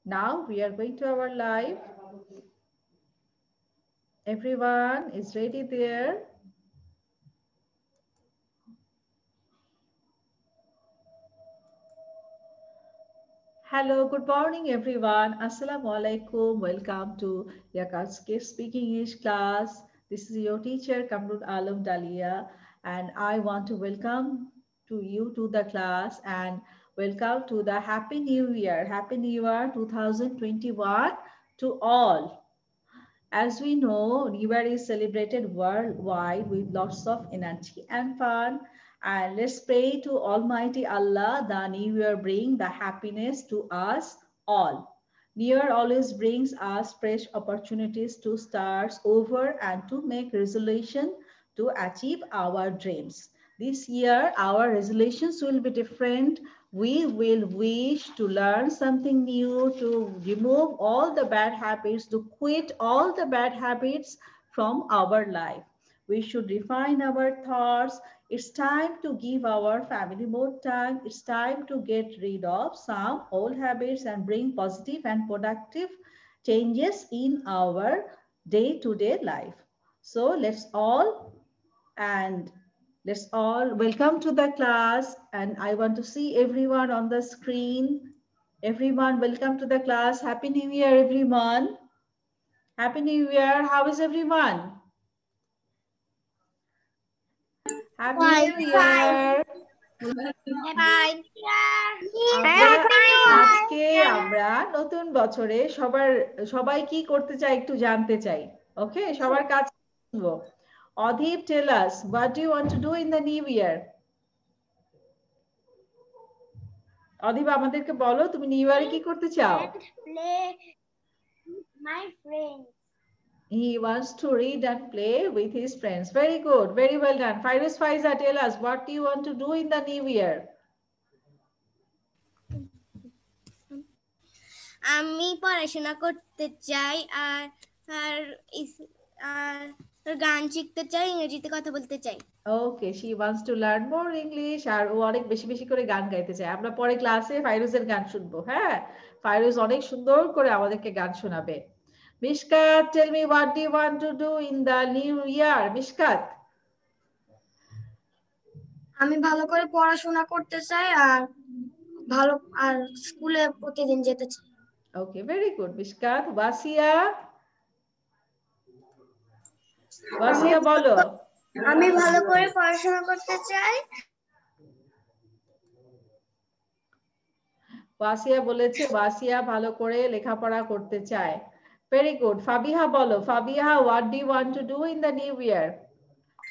Now we are going to our live. Everyone is ready there. Hello, good morning everyone. Assalamu alaikum. Welcome to Yakatsuki Speaking English class. This is your teacher Kamrul Alam Dalia, and I want to welcome to you to the class and welcome to the Happy New Year. Happy New Year 2021 to all. As we know, New Year is celebrated worldwide with lots of energy and fun. And let's pray to Almighty Allah, the New Year bring the happiness to us all. New Year always brings us fresh opportunities to start over and to make resolution to achieve our dreams. This year, our resolutions will be different. We will wish to learn something new, to remove all the bad habits, to quit all the bad habits from our life. We should refine our thoughts. It's time to give our family more time. It's time to get rid of some old habits and bring positive and productive changes in our day-to-day life. So let's all welcome to the class, and I want to see everyone on the screen. Everyone, welcome to the class. Happy New Year, everyone. Happy New Year. How is everyone? Happy New Year. আজকে আমরা নতুন বছরে সবাই কি করতে চাই একটু জানতে চাই। ওকে, সবার কাছে শুনবো। অধীপ, tell us what do you want to do in the new year? অধীপ, আমাদেরকে বলো তুমি নিউ ইয়ারে কি করতে চাও? Play my friends. He wants to read and play with his friends. Very good, very well done. Fairuz Faiza, tell us what do you want to do in the new year? আমি পড়াশোনা করতে চাই আর আর গান শিখতে চাই, ইংরেজিতে কথা বলতে চাই। Okay, she wants to learn more English আর ও অনেক বেশি বেশি করে গান গাইতে চায়। আমরা পরে ক্লাসে ফাইরুজের গান শুনবো। হ্যাঁ, ফাইরুজ অনেক সুন্দর করে আমাদেরকে গান শোনাবে। Mishkat, tell me what do you want to do in the new year? Mishkat. আমি ভালো করে পড়াশোনা করতে চাই আর স্কুলে প্রতিদিন যেতে চাই। Okay, very good. Mishkat, Wasia. Wasia বলো। আমি ভালো করে পড়াশোনা করতে চাই। ওয়াসিয়া বলেছে ওয়াসিয়া ভালো করে লেখাপড়া করতে চায়। Very good. ফাবিহা বলো। Fabiha, what do you want to do in the new year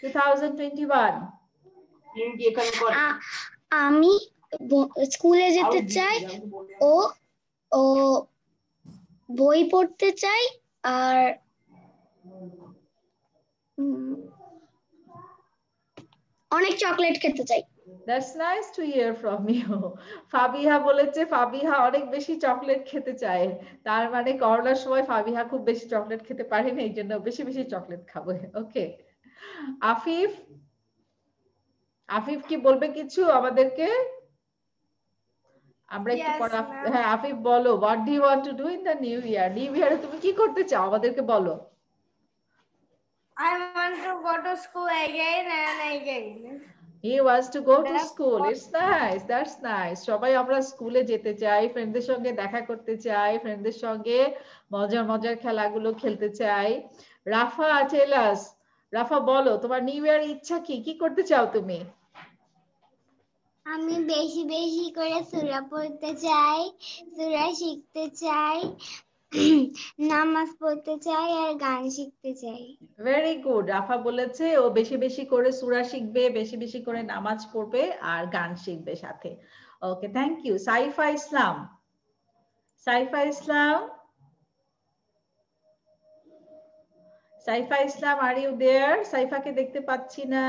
2021? আমি স্কুলে যেতে চাই ও ও বই পড়তে চাই আর অনেক চকলেট খেতে চাই। That's nice to hear from you. Fabiha বলেছে ফাবিহা অনেক বেশি চকলেট খেতে চায়। তার মানে করোনার সময় ফাবিহা খুব বেশি চকলেট খেতে পারেনি, এই জন্য বেশি বেশি চকলেট খাবে। ওকে, আফিফ, আফিফ কি বলবে কিছু আমাদেরকে? আমরা একটু পড়া। হ্যাঁ আফিফ বলো, what do you want to do in the new year? New ইয়ারে তুমি কি করতে চাও আমাদেরকে বলো। I want to go to school again and again. He wants to go to school. It's nice. That's nice. সবাই আমরা স্কুলে যেতে চাই, ফ্রেন্ডদের সঙ্গে দেখা করতে চাই, ফ্রেন্ডদের সঙ্গে মজার মজার খেলাগুলো খেলতে চাই। রাফা, tell us. রাফা বলো তোমার নিউ ইয়ার ইচ্ছা কি, কি করতে চাও তুমি? আমি বেশি বেশি করে সূরা পড়তে চাই, সূরা শিখতে চাই, নামাজ পড়তে চাই আর গান শিখতে চাই। Very good. রাফা বলেছে ও বেশি বেশি করে সূরা শিখবে, বেশি বেশি করে নামাজ পড়বে আর গান শিখবে সাথে। Okay, thank you. Saifa Islam, Saifa Islam, Saifa Islam, are you there? সাইফাকে দেখতে পাচ্ছি না।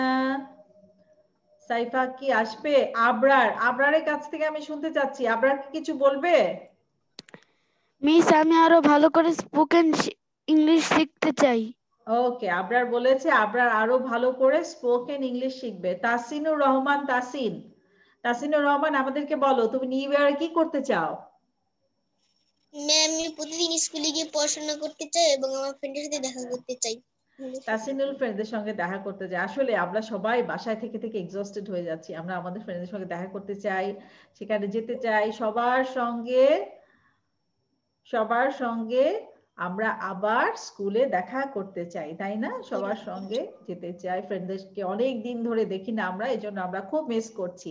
সাইফা কি আসবে? আবরার, আবরারের কাছ থেকে আমি শুনতে চাচ্ছি, আবরার কি কিছু বলবে? মিস, আমি আরো ভালো করে স্পোকেন ইংলিশ শিখতে চাই। ওকে, আবরার বলেছে আবরার আরো ভালো করে স্পোকেন ইংলিশ শিখবে। তাসিনুর রহমান, তাসিনুর রহমান আমাদেরকে বলো তুমি নিউ ইয়ারে কি করতে চাও? ম্যাম আমি প্রতিদিন স্কুলে গিয়ে পড়াশোনা করতে চাই এবং আমার ফ্রেন্ডের সাথে দেখা করতে চাই। তাসিনুল ফ্রেন্ডদের সঙ্গে দেখা করতে চাই। আসলে আমরা সবাই বাসায় থেকে থেকে এক্সস্টেড হয়ে যাচ্ছি, আমরা আমাদের ফ্রেন্ডদের সঙ্গে দেখা করতে চাই, সেখানে যেতে চাই, সবার সঙ্গে আমরা আবার স্কুলে দেখা করতে চাই, তাই না? সবার সঙ্গে যেতে চাই, ফ্রেন্ডদেরকে অনেক দিন ধরে দেখি না আমরা, এই জন্য আমরা খুব মিস করছি।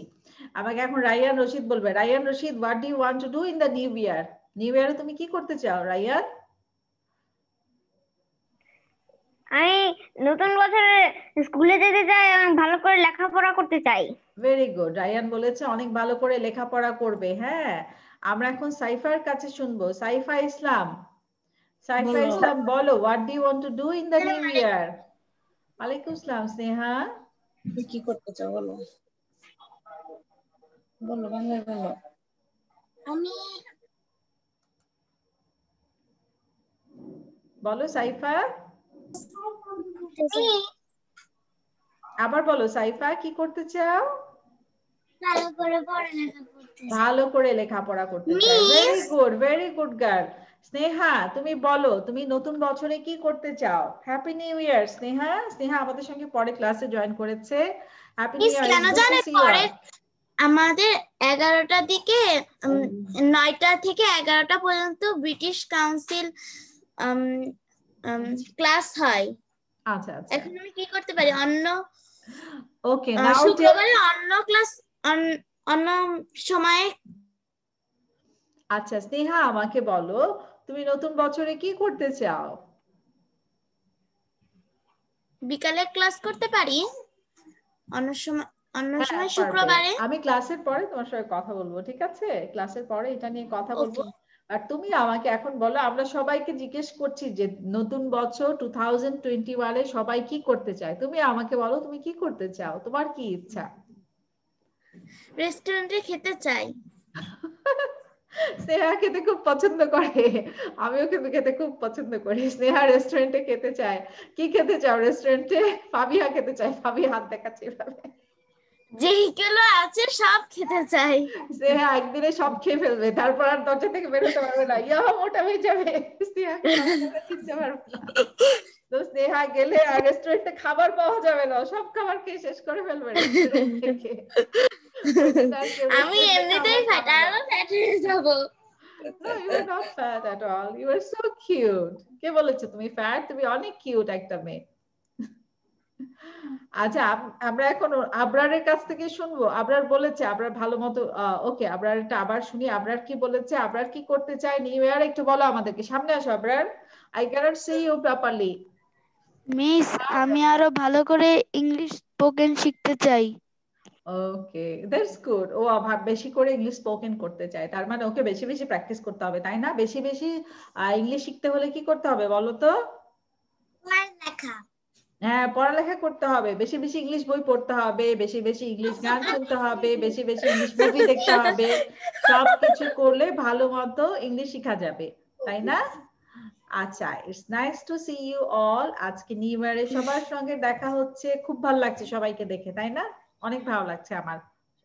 আমাকে এখন রাইয়ান রশিদ বলবে। Raiyan Rashid, what do you want to do in the new year? New ইয়ারে তুমি কি করতে চাও রাইয়ান? আমি নতুন বছরে স্কুলে যেতে চাই এবং ভালো করে লেখাপড়া করতে চাই। Very good. রায়ান বলেছে অনেক ভালো করে লেখাপড়া করবে। হ্যাঁ, আমরা এখন সাইফার কাছে শুনবো। সাইফা ইসলাম, বলো, what do you want to do in the new year? ওয়ালাইকুম আসসালাম স্নেহা। কি করতে চাও বলো, বলো বাংলায় বলো। আমি বলো সাইফা, আবার বলো সাইফা, কি করতে চাও? ভালো করে লেখাপড়া করতে চাই। Very good girl. স্নেহা তুমি বলো, তুমি নতুন বছরে কি করতে চাও? হ্যাপি নিউ ইয়ার স্নেহা। স্নেহা আমাদের সঙ্গে পরে ক্লাসে জয়েন করেছে। হ্যাপি নিউ ইয়ার। কেন জানে পরে আমাদের 11টার দিকে 9টা থেকে 11টা পর্যন্ত ব্রিটিশ কাউন্সিল ক্লাস হয়। আচ্ছা আচ্ছা, এখন আমি কি করতে পারি? অন্য ওকে, নাও শুক্রবারে অন্য ক্লাস, অন্য সময়ে। আচ্ছা স্নেহা আমাকে বলো, তুমি নতুন বছরে কি করতে চাও? বিকালে ক্লাস করতে পারি, অন্য সময় হ্যাঁ, শুক্রবারে। আমি ক্লাসের পরে তোমার সঙ্গে কথা বলবো, ঠিক আছে? ক্লাসের পরে এটা নিয়ে কথা বলবো। আর তুমি আমাকে এখন বলো, আমরা সবাইকে জিজ্ঞেস করছি যে নতুন বছর 2021 এ সবাই কি করতে চায়, তুমি আমাকে বলো তুমি কি করতে চাও, তোমার কি ইচ্ছা? রেস্টুরেন্টে খেতে চাই। স্নেহা খেতে খুব পছন্দ করে, আমিও কিন্তু খেতে খুব পছন্দ করি। স্নেহা রেস্টুরেন্টে খেতে চায়। কি খেতে চাও রেস্টুরেন্টে? ফাবিহা খেতে চাই। ফাবিহা হাত দেখাচ্ছে এভাবে। যেগুলো আছে সব খেতে চাই। স্নেহা একদিনে সব খেয়ে ফেলবে, তারপর আর দরজা থেকে বেরোতে পারবে না, ইয়া মোটা হয়ে যাবে। স্নেহাকে সংসারে কিনতে পারবে না। তো স্নেহা গেলে আর রেস্টুরেন্টে খাবার পাওয়া যাবে না, সব খাবার খেয়ে শেষ করে ফেলবে রেস্টুরেন্ট থেকে। আমি এমনিতেই ফ্যাট, আরো ফ্যাট হয়ে যাব। No, you are not fat at all. You are so cute. কে বলেছে তুমি ফ্যাট? তুমি অনেক কিউট একটা মেয়ে। আচ্ছা, আমরা এখন আবরারের কাছ থেকে শুনবো। আবরার বলেছে, আবরার ভালো মতো, ওকে আবরারটা আবার শুনি। আবরার কি বলেছে? আবরার কি করতে চায় নিউ ইয়ার? একটু বলো আমাদেরকে। সামনে আসো Abrar. I cannot see you properly. Miss, আমি আরো ভালো করে ইংলিশ স্পোকেন শিখতে চাই। ওকে, দ্যাটস গুড। ও বেশি করে ইংলিশ স্পোকেন করতে চায়, তার মানে ওকে বেশি বেশি প্র্যাকটিস করতে হবে, তাই না? বেশি বেশি ইংলিশ শিখতে হলে কি করতে হবে বলো তো? পড়ালেখা। হ্যাঁ, পড়ালেখা করতে হবে, বেশি বেশি ইংলিশ বই পড়তে হবে, বেশি বেশি ইংলিশ গান শুনতে হবে, বেশি বেশি ইংলিশ মুভি দেখতে হবে। সবকিছু করলে ভালো মতো ইংলিশ শেখা যাবে, তাই না? আচ্ছা, it's nice to see you all. আজকে নিউ ইয়ারে সবার সঙ্গে দেখা হচ্ছে, খুব ভালো লাগছে সবাইকে দেখে, তাই না? অনেক ভালো লাগছে আমার,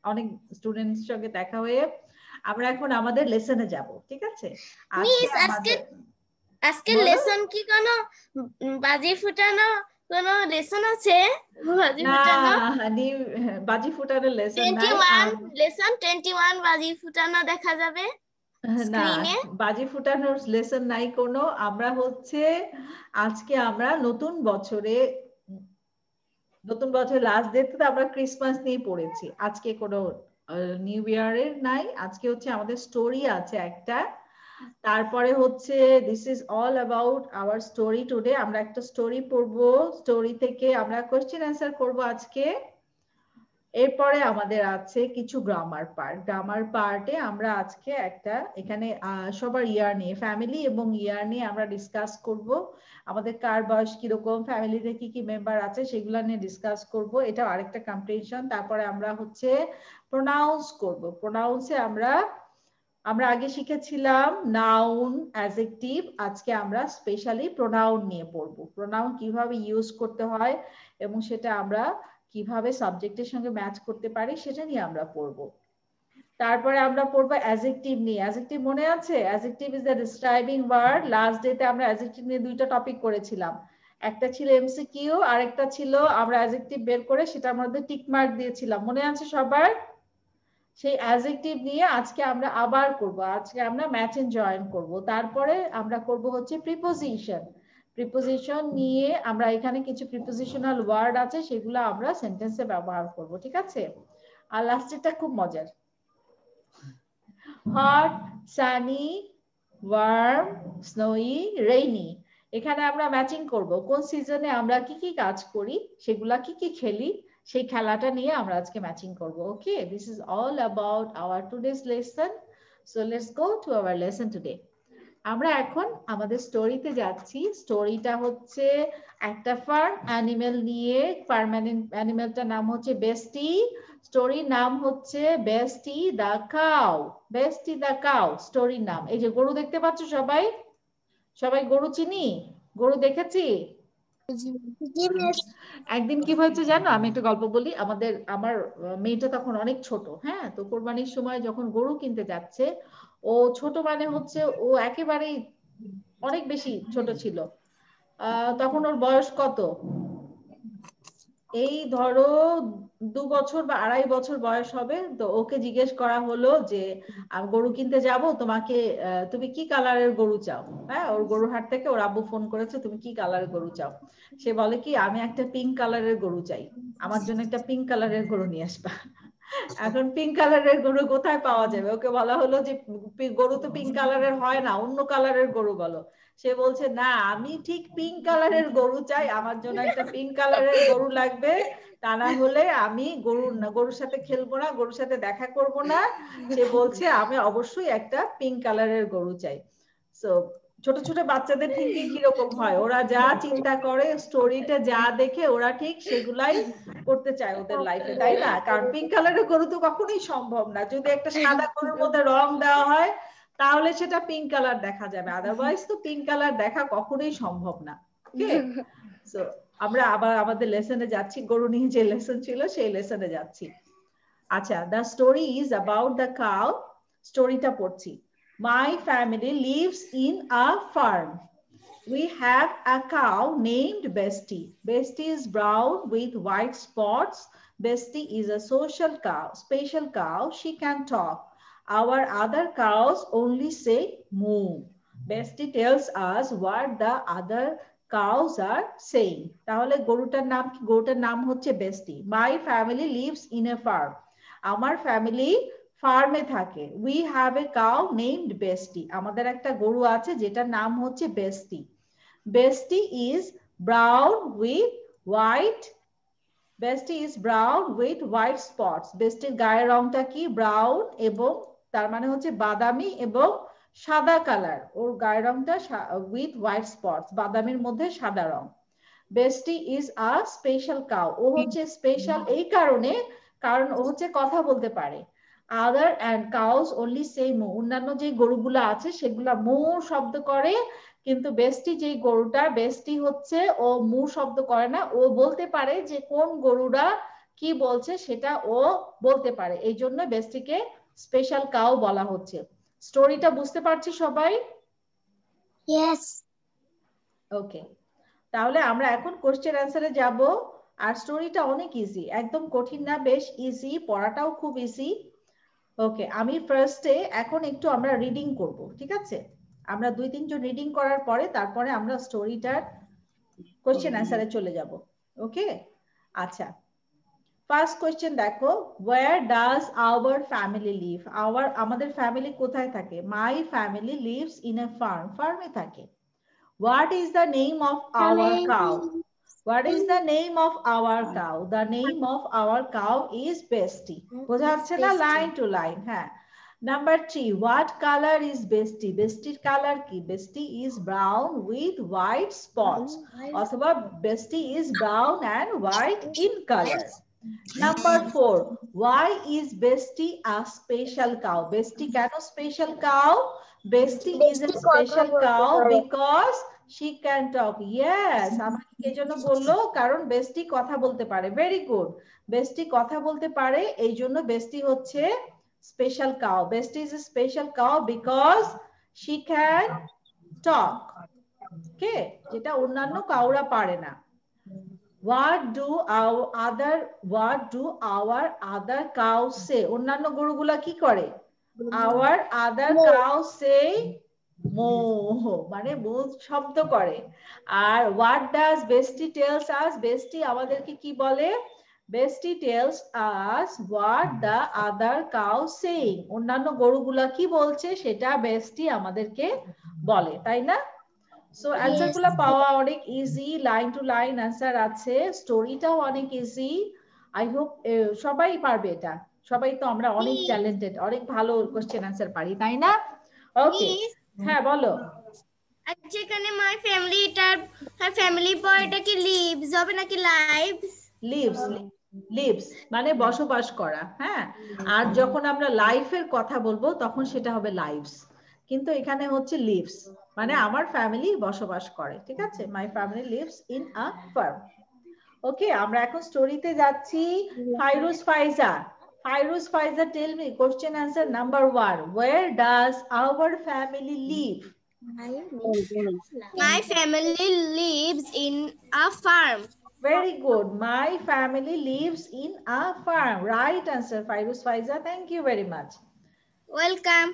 অনেক স্টুডেন্টস সঙ্গে দেখা হয়ে। আমরা এখন আমাদের লেসনে যাব, ঠিক আছে? আজকে লেসন কি কোনো বাজি ফুটানো কোনো লেসন আছে? বাজি ফুটানো? বাজি ফুটানোর লেসন নাই। 21 বাজি ফুটানো দেখা যাবে না, স্ক্রিনে। বাজি ফুটানোর লেসন নাই কোনো। আমরা হচ্ছে আজকে আমরা নতুন বছরের লাস্ট ডে তো আমরা ক্রিসমাস নিয়ে পড়েছি। আজকে কোনো নিউ ইয়ারের নাই, আজকে হচ্ছে আমাদের স্টোরি আছে একটা। তারপরে হচ্ছে this is all about hour story today. আমরা একটা স্টোরি পড়বো, স্টোরি থেকে আমরা কোয়েশ্চেন অ্যান্সার করবো আজকে। এরপরে আমাদের আছে কিছু গ্রামার পার্টে আমরা আজকে একটা এখানে সবার ইয়ার নিয়ে, ফ্যামিলি এবং ইয়ার নিয়ে আমরা ডিসকাস করব। আমাদের কার বয়স কিরকম, ফ্যামিলিতে কি কি মেম্বার আছে সেগুলো নিয়ে ডিসকাস করব, এটা আরেকটা কম্পিটিশন। তারপরে আমরা হচ্ছে প্রোনাউন্স করব। প্রোনাউন্সে আমরা আগে শিখেছিলাম নাউন, অ্যাডজেক্টিভ, আজকে আমরা স্পেশালি প্রোনাউন নিয়ে পড়বো। প্রোনাউন কিভাবে ইউজ করতে হয় এবং সেটা আমরা কিভাবে সাবজেক্টের সঙ্গে ম্যাচ করতে পারি সেটা নিয়ে আমরা পড়বো। তারপরে আমরা পড়বো অ্যাডজেক্টিভ নিয়ে। অ্যাডজেক্টিভ মনে আছে? Adjective is the describing word. Last ডেতে আমরা অ্যাডজেক্টিভ নিয়ে দুইটা টপিক করেছিলাম, একটা ছিল এমসিকিউ আর একটা ছিল আমরা অ্যাডজেক্টিভ বের করে সেটার মধ্যে টিক মার্ক দিয়েছিলাম, মনে আছে সবার? সেই অ্যাডজেক্টিভ নিয়ে আজকে আমরা আবার করব। আজকে আমরা ম্যাচ এন্ড জয়েন করব। তারপরে আমরা করব হচ্ছে প্রিপোজিশন। প্রিপোজিশন নিয়ে আমরা এখানে কিছু প্রিপোজিশনাল ওয়ার্ড আছে সেগুলো আমরা সেন্টেন্সে ব্যবহার করব, ঠিক আছে? আর লাস্টেরটা খুব মজার, হট, সানি, ওয়ার্ম, স্নোই, রেইনি। এখানে আমরা ম্যাচিং করব কোন সিজনে আমরা কি কি কাজ করি, সেগুলা কি কি খেলি, সেই খেলাটা নিয়ে আমরা আজকে ম্যাচিং করব। Okay, this is all about our today's lesson. So let's go to our lesson today. আমরা এখন আমাদের স্টোরিতে যাচ্ছি। স্টোরিটা হচ্ছে একটা ফার্ম অ্যানিমেল নিয়ে। ফার্ম অ্যানিমেলটার নাম হচ্ছে বেস্টি। স্টোরির নাম হচ্ছে Bessie the cow. Bessie the cow স্টোরির নাম। এই যে গরু দেখতে পাচ্ছ সবাই? সবাই গরু চিনি? গরু দেখেছি? একদিন কি হয়েছে জানো, আমি একটা গল্প বলি। আমার মেয়েটা তখন অনেক ছোট, হ্যাঁ, তো কোরবানির সময় যখন গরু কিনতে যাচ্ছে, ও ছোট মানে হচ্ছে ও একেবারেই অনেক বেশি ছোট ছিল। তখন ওর বয়স কত? এই ধরো 2 বছর বা 2.5 বছর বয়স হবে। তো ওকে জিজ্ঞেস করা হলো যে গরু কিনতে যাব, তোমাকে তুমি কি কালারের গরু চাও? হ্যাঁ, ওর গরুর হাট থেকে ওর আব্বু ফোন করেছে, তুমি কি কালারের গরু চাও? সে বলে কি, আমি একটা পিঙ্ক কালারের গরু চাই, আমার জন্য একটা পিঙ্ক কালারের গরু নিয়ে আসবা। এখন পিঙ্ক কালারের গরু কোথায় পাওয়া যাবে? ওকে বলা হলো যে গরু তো পিঙ্ক কালারের হয় না, অন্য কালারের গরু বলো। সে বলছে না, আমি ঠিক পিঙ্ক কালারের গরু চাই, আমার জন্য একটা পিঙ্ক কালারের গরু লাগবে, তা না হলে আমি গরুর সাথে খেলবো না, গরুর সাথে দেখা করব না। সে বলছে আমি অবশ্যই একটা পিঙ্ক কালারের গরু চাই। সো ছোট ছোট বাচ্চাদের থিঙ্কিং কিরকম হয়, ওরা যা চিন্তা করে, স্টোরিটা যা দেখে ওরা ঠিক সেগুলাই করতে চায় ওদের লাইফে, তাই না? কারণ পিঙ্ক কালারের গরু তো কখনোই সম্ভব না। যদি একটা সাদা গরুর মধ্যে রং দেওয়া হয় তাহলে সেটা পিঙ্ক কালার দেখা যাবে, আদারওয়াইজ তো পিঙ্ক কালার দেখা কখনোই সম্ভব না। ওকে, সো আমরা আবার আমাদের লেসনে যাচ্ছি। গরু নিয়ে যে লেসন ছিল সেই লেসনে যাচ্ছি। আচ্ছা, the story is about the cow. স্টোরিটা পড়ছি। My family lives in a farm. We have a cow named Bestie. Bestie is brown with white spots. Bestie is a social cow, special cow. She can talk. Our other cows only say moo. Bestie tells us what the other cows are saying. তাহলে গরুটার নাম কি? গরুটার নাম হচ্ছে বেস্টি। My family lives in a farm. আমার family ফার্মে থাকে। We have a cow named Bestie. আমাদের একটা গরু আছে যেটার নাম হচ্ছে বেস্টি। Bestie is brown with white. Bestie is brown with white spots. বেস্টির গায়ের রংটা কি? ব্রাউন, এবং তার মানে হচ্ছে বাদামি এবং সাদা কালার। ওর গায়ের রংটা with white spots, বাদামির মধ্যে সাদা রং। Bestie is a special cow. ও হচ্ছে স্পেশাল এই কারণে, কারণ ও হচ্ছে কথা বলতে পারে। Other and cows only say moo. অন্যান্য যে গরুগুলো আছে সেগুলা মু শব্দ করে, কিন্তু বেস্টি যেই গরুটা, বেস্টি হচ্ছে ও মু শব্দ করে না। ও বলতে পারে যে কোন গরুরা কি বলছে সেটা ও বলতে পারে, এই জন্য বেস্টিকে স্পেশাল কাউ বলা হচ্ছে। স্টোরিটা বুঝতে পারছি সবাই? Yes. ওকে, তাহলে আমরা এখন কোশ্চেন অ্যান্সারে যাব। আর স্টোরিটা অনেক ইজি, একদম কঠিন না, বেশ ইজি, পড়াটাও খুব ইজি। ওকে, আমি ফার্স্টে এখন একটু আমরা রিডিং করব, ঠিক আছে? আমরা 2-3 জন রিডিং করার পরে তারপরে আমরা স্টোরিটার কোশ্চেন অ্যান্সারে চলে যাব। ওকে, আচ্ছা, ফার্স্ট কোশ্চেন দেখো, where does our family live? আমাদের ফ্যামিলি কোথায় থাকে? My family lives in a farm. ফার্মে থাকে। What is the name of our cow? What is the name of our cow? The name of our cow is Bestie. বোঝা যাচ্ছে না? Line to line. হ্যাঁ। Number 3, what color is Bestie? Bestie color কি? Bestie is brown with white spots. অথবা Bestie is brown and white in color. Number 4, why is Bestie a special cow? Bestie কেন special cow? Bestie is a special cow because she can talk. Yes, আমাকে কে জন্য বললো? কারণ বেস্টি কথা বলতে পারে। Very good, বেস্টি কথা বলতে পারে, এই জন্য বেস্টি হচ্ছে special cow. Bestie is a special cow because she can talk. Okay, যেটা অন্যান্য কাউরা পারে না। What do our other cows say? অন্যান্য গরুগুলা কি করে? Our other cows say moo, মানে মুখ শব্দ করে। আর what does Bestie tells us? Bestie আমাদেরকে কি বলে? Bestie tells us what the other cows saying. অন্যান্য গরুগুলা কি বলছে সেটা Bestie আমাদেরকে বলে, তাই না? সো অ্যান্সার গুলো পাওয়া অনেক easy, line to line answer আছে, স্টোরিটাও অনেক ইজি। আই হোপ সবাই পারবে এটা, সবাই তো আমরা অনেক ট্যালেন্টেড, অনেক ভালো কোশ্চেন অ্যান্সার পারি, তাই না? ওকে, হ্যাঁ বলো। যেখানে মাই ফ্যামিলিটার ফ্যামিলি পর এটা কি লিভস হবে নাকি লাইভস? লিভস, লিভস মানে বসবাস করা, হ্যাঁ। আর যখন আমরা লাইফের কথা বলবো তখন সেটা হবে লাইভস, কিন্তু এখানে হচ্ছে লিভস মানে আমার ফ্যামিলি বসবাস করে, ঠিক আছে? My family lives in a farm. Okay, আমরা এখন স্টোরিতে যাচ্ছি। ফাইরুজ ফাইজা, Fairuz Faiza, tell me question answer number 1. Where does our family live? My family lives in a farm. Very good. My family lives in a farm. Right answer, Fairuz Faiza. Thank you very much. Welcome.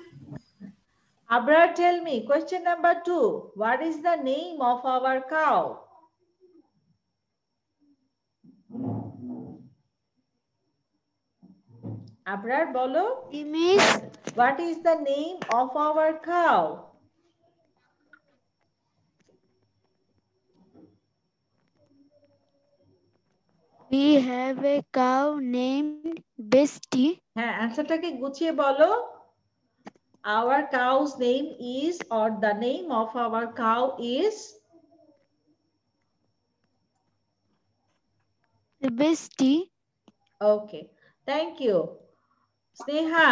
Abrar, tell me question number 2. What is the name of our cow? Abrar, bolo. Miss, What is the name of our cow? we have a cow named Bestie. হ্যাঁ, অ্যান্সারটাকে গুছিয়ে বলো। Our cow's name is, or the name of our cow is? Bestie. Okay, thank you. Sneha,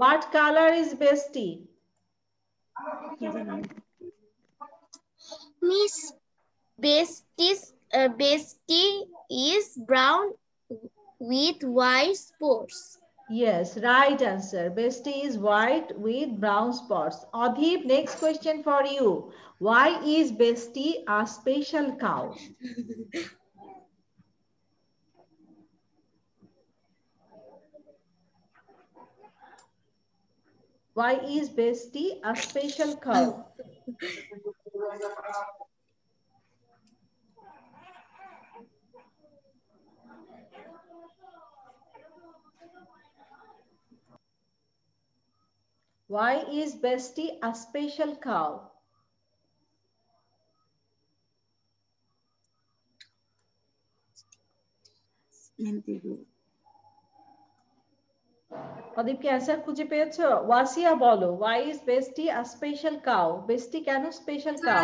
what color is Bestie? Miss, Bestie is brown with white spots. Yes, right answer. Bestie is white with brown spots. Adhip, next question for you. Why is Bestie a special cow? Why is Bestie a special cow? Why is Bestie a special cow? Adip কি answer খুঁজে পেয়েছো? ওয়াসিয়া বলো, why is Bestie a special cow? Bestie কেন special cow?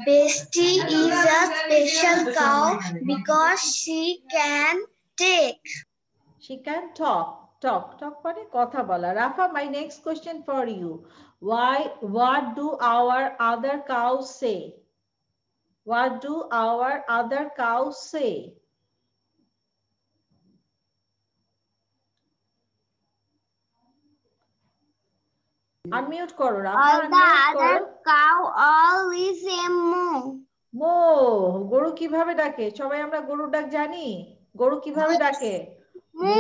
Bestie is a special cow because she can take. She can talk. Talk মানে কথা বলা। রাফা, my next question for you. What do our other cows say? What do our other cows say? Unmute করো রাফা, All the unmute করো। other cow always say moo. মো, গরু কিভাবে ডাকে? সবাই আমরা গরুর ডাক জানি। গরু কিভাবে ডাকে? মো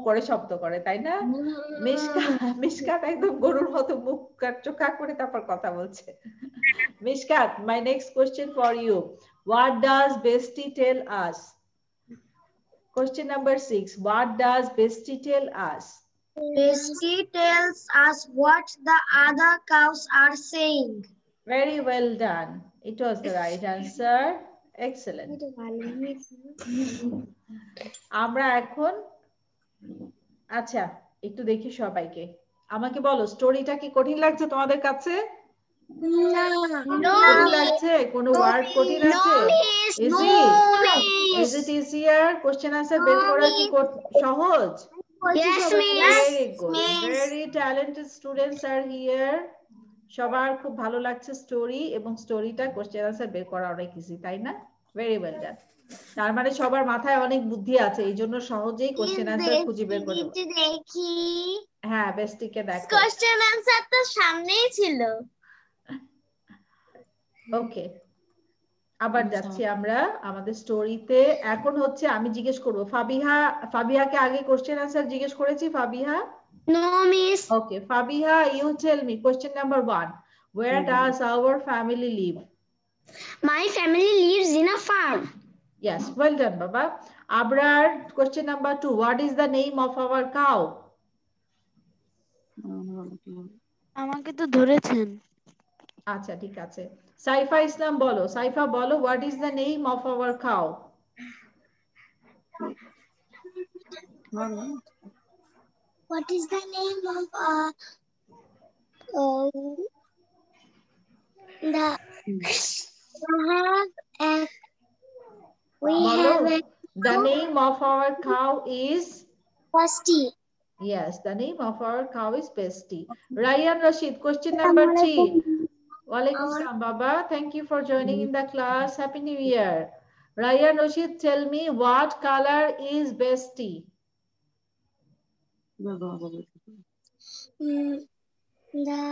করে শব্দ করে, তাই না? মিশকাত একদম গরুর মতো মুখ চোখা করে তারপর কথা বলছে। Mishkat, my next question for you. What does Bestie tell us? Question number 6. What does Bestie tell us? Bestie tells us what the other cows are saying. Very well done. It was the right answer. Excellent. আমরা এখন আচ্ছা একটু দেখি সবাইকে। আমাকে বলো, স্টোরিটা কি কঠিন লাগছে তোমাদের কাছে? কঠিন লাগছে? কোনো ওয়ার্ড কঠিন আছে? Easy? Is it easier? Question answer বের করা কি সহজ? Yes, miss. Very good. Very talented students are here. সবার খুব ভালো লাগছে স্টোরি, এবং স্টোরিটা কোশ্চেন আনসার বের করা অনেক ইজি, তাই না? Very well done. তার মানে সবার মাথায় অনেক বুদ্ধি আছে, এই জন্য সহজেই কোশ্চেন অ্যান্সার খুঁজে বের করে দেবো। দেখি হ্যাঁ, বেস্টিকে দেখো। কোশ্চেন আনসার তো সামনেই ছিল। ওকে, আবার যাচ্ছি আমরা আমাদের স্টোরিতে। এখন হচ্ছে আমি জিজ্ঞেস করবো, ফাবিহাকে আগে কোশ্চেন অ্যান্সার জিজ্ঞেস করেছি। Fabiha? No miss. Okay, Fabiha, you tell me question number 1. Where does our family live? My family lives in a farm. Yes, well done, Baba. Abrar, question number 2. What is the name of our cow? আমাকে তো ধরেছেন। আচ্ছা, ঠিক আছে। সাইফা ইসলাম বলো, সাইফা বলো, what is the name of our cow? What is the name of the name of our cow is Rusty. Yes, the name of our cow is Bestie. Ryan Rashid, question number 3. Walaikum salam, Baba. Thank you for joining in the class. Happy New Year. Ryan Rashid, tell me what color is Bestie? The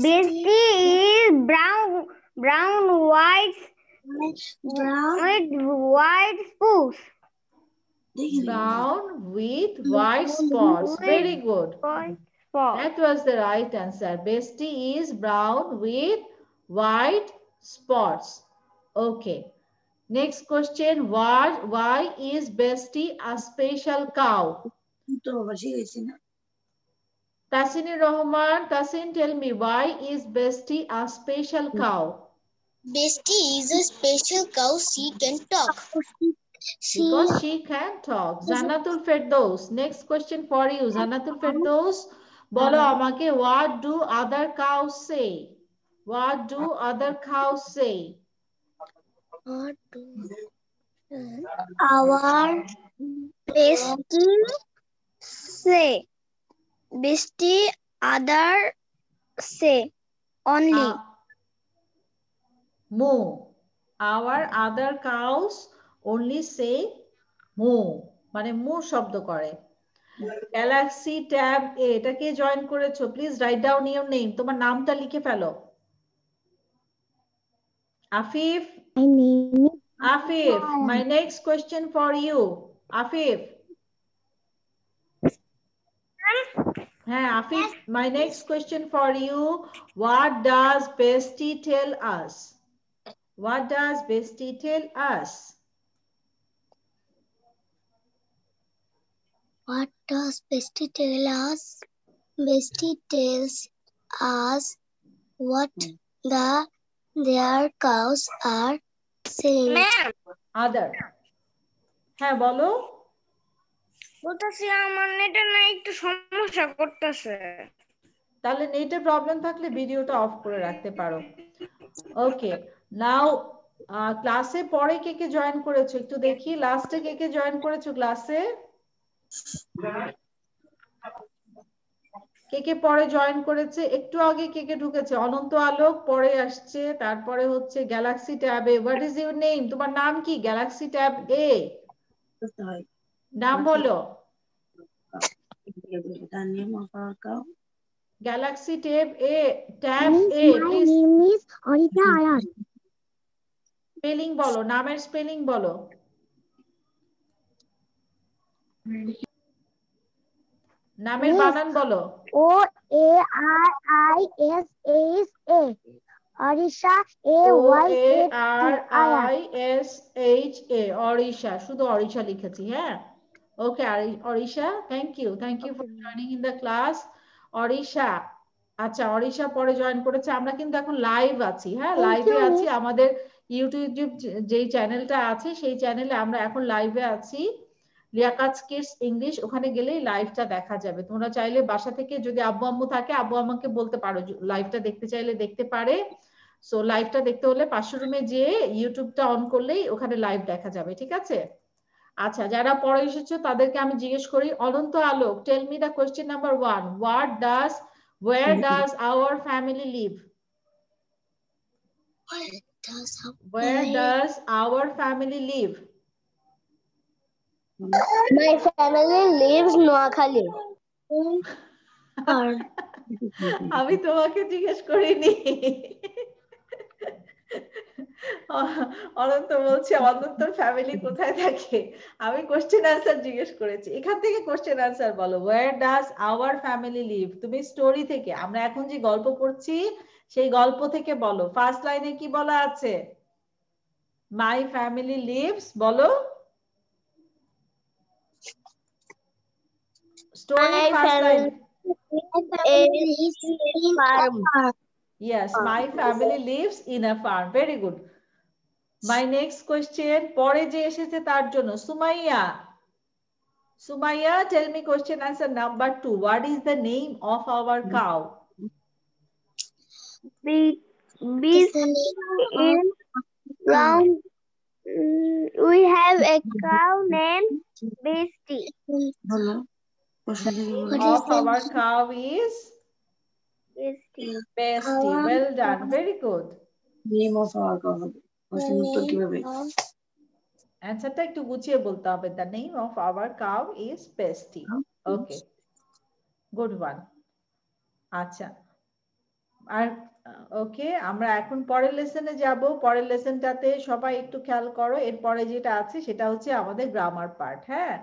Bestie is brown, white, with white spots. Brown with white spots. Very good. That was the right answer. Bestie is brown with white spots. Okay. Next question. Why is Bestie a special cow? Tasini Rahman, Tasin, tell me, why is Bestie a special cow? Bestie is a special cow. She can talk. Because she can talk. Zanatul Firdaus, next question for you. Zanatul Firdaus, bolo amake, what do other cows say? What do other cows say? Our Bestie say. Bestie other say only. Moo. Our other cows only say moo. মানে moo শব্দ করে। Galaxy Tab A, এটাকে join করেছো? Please write down your name, তোমার নামটা লিখে ফেলো। Afif? Afif, my next question for you. Afif? হ্যাঁ, Afif, my next question for you. What does Bestie tell us? What does Bestie tell us? What does Bestie tell us? Bestie tells us what their cows are saying. Other. হ্যাঁ বলো। বলতেছি আমার নেটে না একটু সমস্যা করতেছে। তাহলে নেটে প্রবলেম থাকলে ভিডিওটা অফ করে রাখতে পারো। ওকে, নাও ক্লাসে পরে কে কে জয়েন করেছো একটু দেখি। লাস্টে কে কে জয়েন করেছো ক্লাসে? কে কে পরে জয়েন করেছে? একটু আগে কে কে ঢুকেছে? অনন্ত আলোক পরে আসছে, তারপরে হচ্ছে Galaxy tab A. What is your name? তোমার নাম কি? গ্যালাক্সি ট্যাব এ নাম বলো। Galaxy tab A, tab A, please spelling বলো, নামের স্পেলিং বলো। নামের বানান বলো। OARISHA. Arisha, OARISHA, অরিশা, শুধু অরিশা লিখেছি। হ্যাঁ, okay Arisha, thank you for joining in the class. Arisha, আচ্ছা অরিশা পরে জয়েন করেছে। আমরা কিন্তু এখন লাইভ আছি, হ্যাঁ লাইভে আছি। আমাদের ইউটিউব যেই চ্যানেলটা আছে সেই চ্যানেলে আমরা এখন লাইভে আছি, লিয়াকাতস কিডস ইংলিশ। ওখানে গেলেই লাইভটা দেখা যাবে। তোমরা চাইলে বাসা থেকে যদি আব্বু আম্মু থাকে, আব্বু আম্মাকে বলতে পারো লাইভটা দেখতে চাইলে দেখতে পারে। সো লাইভটা দেখতে হলে পাশের রুমে যেয়ে ইউটিউবটা অন করলেই ওখানে লাইভ দেখা যাবে, ঠিক আছে? আচ্ছা, যারা পরে এসেছো তাদেরকে আমি জিজ্ঞেস করি। Ananta Alok, tell me the question number 1. Where does our family live? Where does our family live? My family lives Noakhali. আমি তোমাকে জিজ্ঞেস করিনি। অনন্ত বলছে অনন্তর ফ্যামিলি কোথায় থাকে, আমি কোশ্চেন আনসার জিজ্ঞেস করেছি। এখান থেকে কোশ্চেন আনসার বলো, where does our family live. তুমি স্টোরি থেকে, আমরা এখন যে গল্প পড়ছি সেই গল্প থেকে বলো। ফার্স্ট লাইনে কি বলা আছে? মাই ফ্যামিলি লিভস, বলো story first line. Yes, my family lives in a farm. Very good. My next question, পরে যে এসেছে তার জন্য Sumaiya. Sumaya, tell me question answer number 2. What is the name of our cow? We have a cow named Beastie. Of our cow is Beastie. Bestie. Well done. Very good. Name of our cow. Question উত্তর কিভাবে? অ্যান্সারটা একটু গুছিয়ে বলতে হবে। The name of our cow is Bestie. Okay. Good one. আচ্ছা। আর ওকে, আমরা এখন পরের লেসনে যাব। পরের লেসনটাতে সবাই একটু খেয়াল করো, এরপরে যেটা আছে সেটা হচ্ছে আমাদের গ্রামার পার্ট। হ্যাঁ,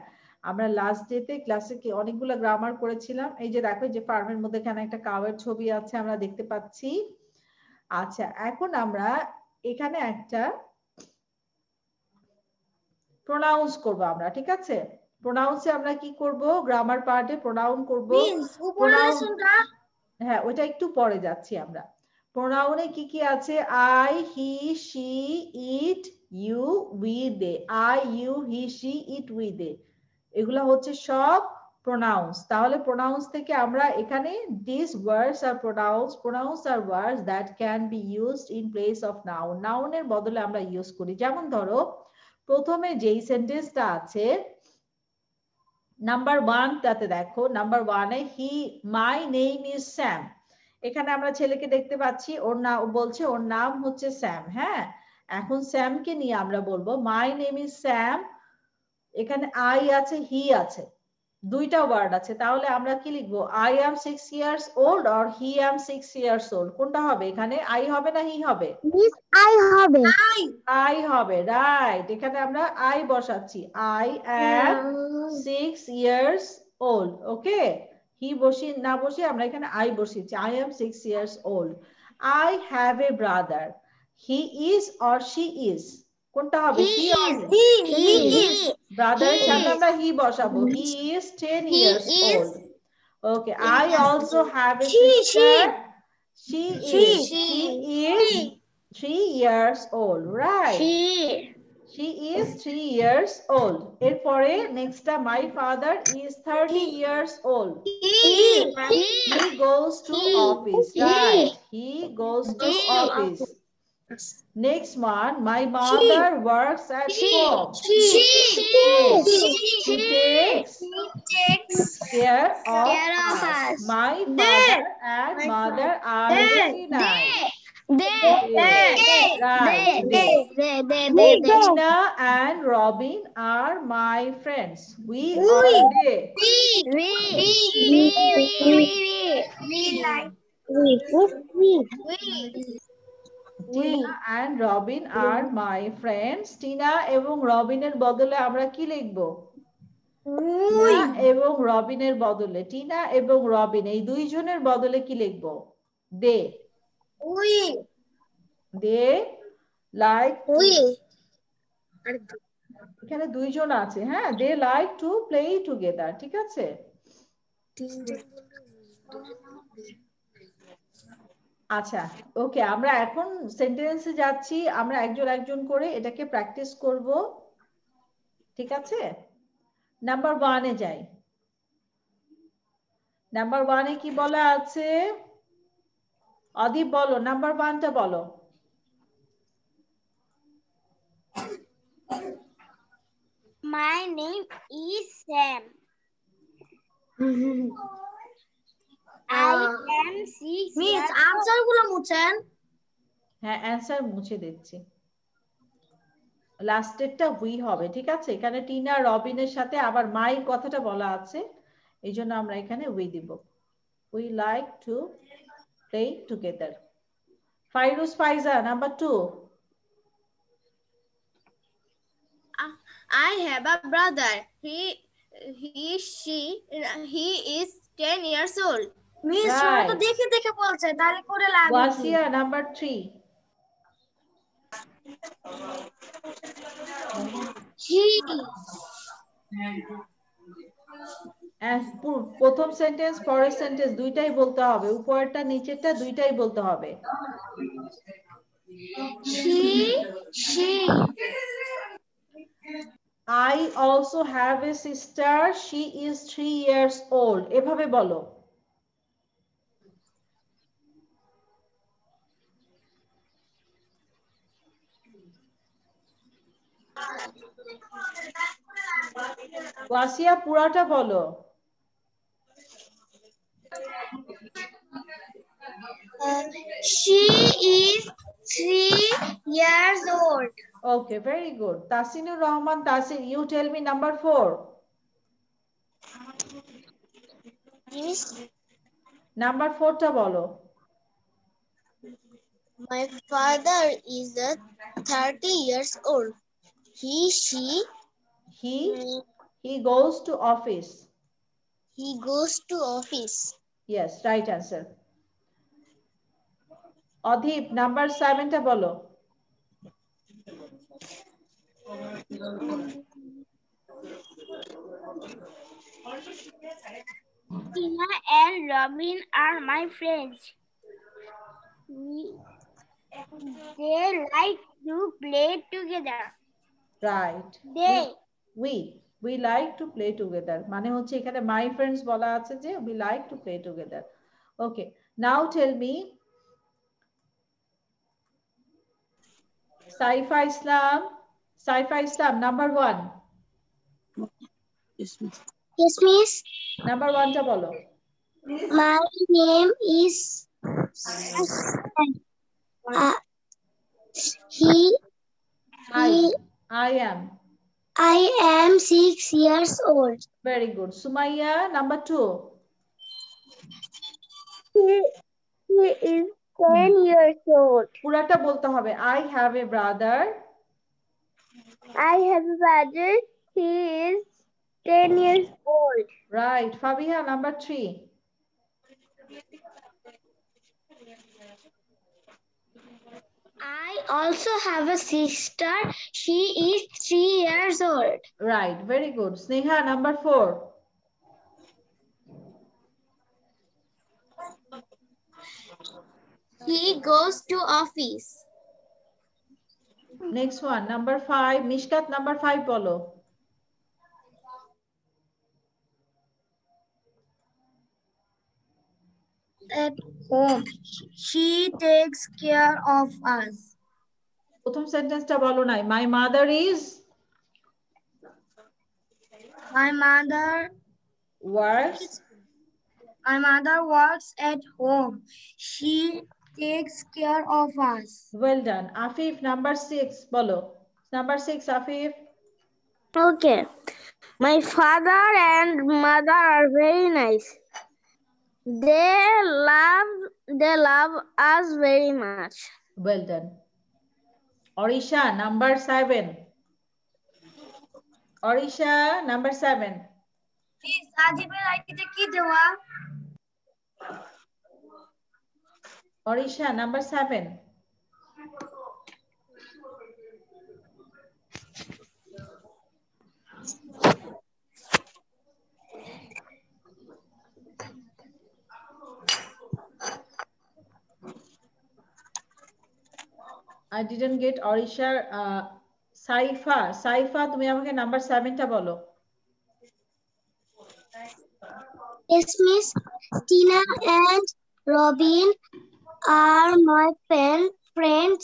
আমরা লাস্ট ডেতে ক্লাসে অনেকগুলো গ্রামার করেছিলাম। এই যে দেখো, যে ফার্মের মধ্যে এখানে একটা কাউয়ের ছবি আছে আমরা দেখতে পাচ্ছি। আচ্ছা, এখন আমরা এখানে একটা প্রোনাউন্স করব আমরা, ঠিক আছে? প্রোনাউন্সে আমরা কি করব? গ্রামার পার্টে প্রোনাউন করব। হ্যাঁ, ওটা একটু পরে যাচ্ছি আমরা। প্রোনাউনে কি কি আছে? I, he, she, it, you, we, they. I, you, he, she, it, we, they, এগুলা হচ্ছে সব প্রোনাউন্স। তাহলে প্রোনাউন্স থেকে আমরা এখানে this words are pronouns. Pronouns are words that can be used in place of noun. নাউনের বদলে আমরা ইউজ করি। যেমন ধরো, প্রথমে যেই সেন্টেন্সটা আছে নাম্বার 1 তাতে দেখো, number 1 A he, my name is Sam. এখানে আমরা ছেলেকে দেখতে পাচ্ছি, ওর নাম বলছে, ওর নাম হচ্ছে স্যাম। হ্যাঁ, এখন স্যামকে নিয়ে আমরা বলবো মাই নেম ইজ স্যাম। এখানে আই আছে, হি আছে, দুইটা ওয়ার্ড আছে। তাহলে আমরা কি লিখবো? I am 6 years old or he am 6 years old. কোনটা হবে এখানে? আই হবে না হি হবে? আই হবে, রাইট। এখানে আমরা আই বসাচ্ছি। I am 6 years old. Okay, he বসি না বসে আমরা এখানে আই বসিয়েছি। I am 6 years old. I have a brother. He is or she is? কোনটা হবে? হি অর ব্রাদারের সামনে আমরা হি বসাবো। He is 10 years old. Okay, I also have a sister. She is 3 years old, right? She is 3 years old. এরপরে নেক্সটটা, my father is 30 years old. He goes to office, right? He goes to office. Next one, my mother works at home. She takes care of us. My father and mother are very nice. Tina and Robin are my friends. We are they. Tina and Robin are my friends. Tina এবং রবিনের বদলে আমরা কি লিখবো? টিনা এবং রবিনের বদলে, টিনা এবং রবিন এই দুইজনের বদলে কি লিখবো? দে। দে লাইক, এখানে দুইজন আছে। হ্যাঁ, দে লাইক টু প্লে টুগেদার, ঠিক আছে? আচ্ছা, ওকে, আমরা এখন সেন্টেন্সে যাচ্ছি। আমরা একজন একজন করে এটাকে প্র্যাকটিস করব, ঠিক আছে? নাম্বার 1 এ যাই। নাম্বার 1 এ কি বলা আছে? অদীপ বলো, নাম্বার 1টা বলো। My name is Sam. I am 6 years old. হ্যাঁ, অ্যান্সার মুছে দিচ্ছি। লাস্টেরটা উই হবে, ঠিক আছে? এখানে টিনা রবিনের সাথে আবার মাই কথাটা বলা আছে, এই জন্য আমরা এখানে উই দিব। We like to play together. Fairuz Faiza, number 2। I have a brother. He is 10 years old. Miss ওরা তো দেখে দেখে বলছে, তাহলে করে লাভ কি? ওয়াসিয়া, নাম্বার 3। প্রথম সেন্টেন্স পরের সেন্টেন্স দুইটাই বলতে হবে, উপরেরটা নিচেরটা দুইটাই বলতে হবে। she I also have a sister, she is 3 years old, এভাবে বলো। ওয়াসিয়া পুরাটা বলো। she is 3 years old. Okay, very good. Tasinur Rahman, Tasin, you tell me number 4. Number 4 টা বলো। My father is 30 years old. He goes to office. He goes to office. Yes, right answer. Adhip, number 7 টা বলো। Tina and Robin are my friends. They like to play together. Right. We like to play together. মানে হচ্ছে এখানে my friends বলা আছে যে we like to play together. Okay, now tell me Saifa Islam, number 1. Yes, miss. Number 1 টা বলো। My name is I am 6 years old. Very good. Sumaya, number 2. He is 10 years old. পুরাটা বলতে হবে। I have a brother. He is 10 years old. Right. Fabiha, number 3. I also have a sister. She is 3 years old. Right. Very good. Sneha, number 4. He goes to office. Next one, number 5. Mishkat, number 5 bolo. At home. She takes care of us. প্রথম সেন্টেন্সটা বলো নাই। My mother works at home. She takes care of us. Well done. Afif, number 6 bolo. Number 6, Afif. Okay. My father and mother are very nice. They love us very much. Well done. Orisha, number 7. Orisha, number 7. Please, Ajibir aite ki dewa? Orisha, number 7. I didn't get Orisha. Saifa, তুমি আমাকে number 7 টা বলো। Yes, miss. Tina and Robin are my friends.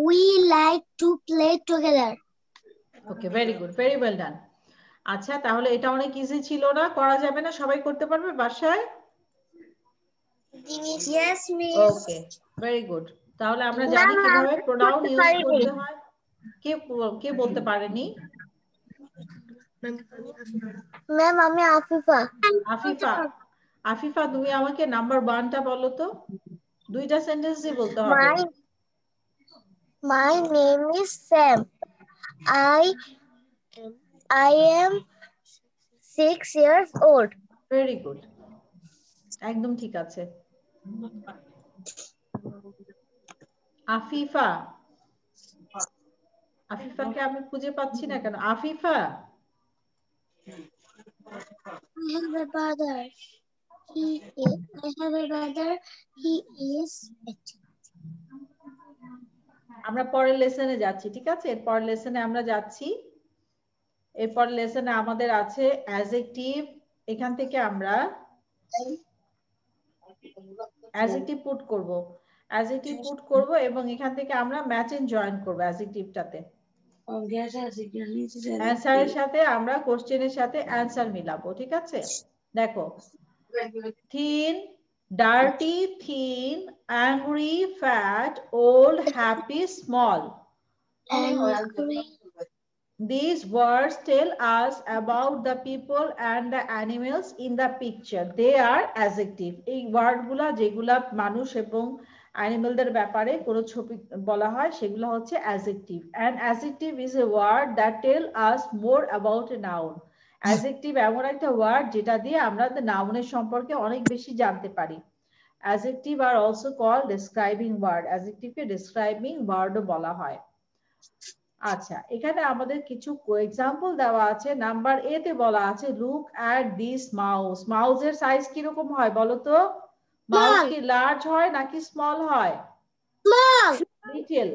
We like to play together. Okay, very good. Very well done. আচ্ছা, তাহলে এটা অনেক easy ছিল না? করা যাবে না? সবাই করতে পারবে বাসায়? Yes, miss. Okay, very good. তাহলে আমরা জানি কিভাবে প্রোনাউন ইউজ করতে হয়। কে বলতে পারেনি? ম্যাম আমি আফিফা। আফিফা, আফিফা তুমি আমাকে নাম্বার 1টা বলো তো, 2টা সেন্টেন্স দিয়ে বলতে হবে। My name is Sam. I am 6 years old. Very good, একদম ঠিক আছে। আফিফা, আফিফাকে আমি খুঁজে পাচ্ছি না কেন? Afifa, I have a brother. He is আমরা পরের লেসনে যাচ্ছি, ঠিক আছে? পরের লেসনে আমরা যাচ্ছি। এরপর লেসনে আমাদের আছে অ্যাডজেক্টিভ। এখান থেকে আমরা অ্যাডজেক্টিভ পুট করব, অ্যাডজেক্টিভ পুট করব এবং এখান থেকে আমরা ম্যাচ এন্ড জয়েন করব অ্যাডজেক্টিভটাতে। অ্যানসারের সাথে আমরা কোশ্চেনের সাথে অ্যানসার মিলাবো, ঠিক আছে? দেখো, thin, dirty, thin, angry, fat, old, happy, small. angry. These words tell us about the people and the animals in the picture. They are adjective. এই ওয়ার্ডগুলা যেগুলা মানুষ এবং অ্যানিমালদের ব্যাপারে কোনো ছবি বলা হয় সেগুলো হচ্ছে adjective. And adjective is a word that tell us more about a noun. Adjective এমন একটা ওয়ার্ড যেটা দিয়ে আমরা নাউনের সম্পর্কে অনেক বেশি জানতে পারি। Adjective are also called describing word. Adjective K describing wordও বলা হয়। আচ্ছা, এখানে আমাদের কিছু এক্সাম্পল দেওয়া আছে। নাম্বার এ তে বলা আছে লুক অ্যাট দিস মাউস। মাউসের সাইজ কিরকম হয় বলো তো? মাউস কি লার্জ হয় নাকি স্মল হয়? লিটল।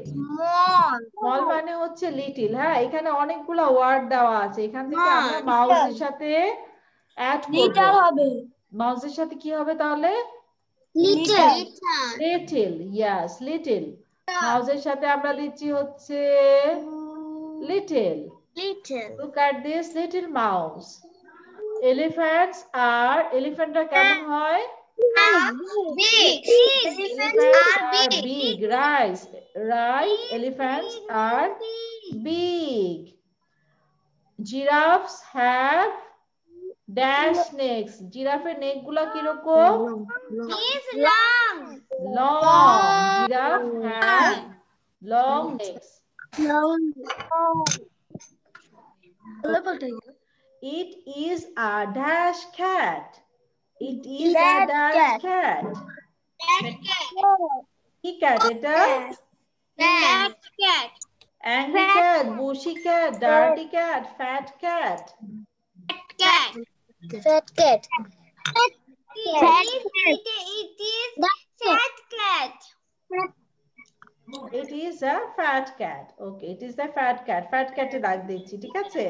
স্মল মানে হচ্ছে লিটল। হ্যাঁ, এখানে অনেকগুলো ওয়ার্ড দেওয়া আছে, এখান থেকে আমরা মাউসের সাথে অ্যাড করব। মাউসের সাথে কি হবে তাহলে? লিটল। Yes, little. মাউসের সাথে আমরা দিচ্ছি হচ্ছে little. Look at this little mouse. Elephants are, elephantরা কেমন হয়? Elephants are big. Right, right. Elephants are big. Giraffes have dash necks. জিরাফের নেক গুলা কিরকম? Long. Giraffe have long necks. It is a dash cat. It is a dash cat. কি cat এটা? Angry cat, bushy cat, dirty cat, fat cat. Fat cat. It is a fat cat. Okay, it is a fat cat. Fat cat এ দাগ দিচ্ছি, ঠিক আছে?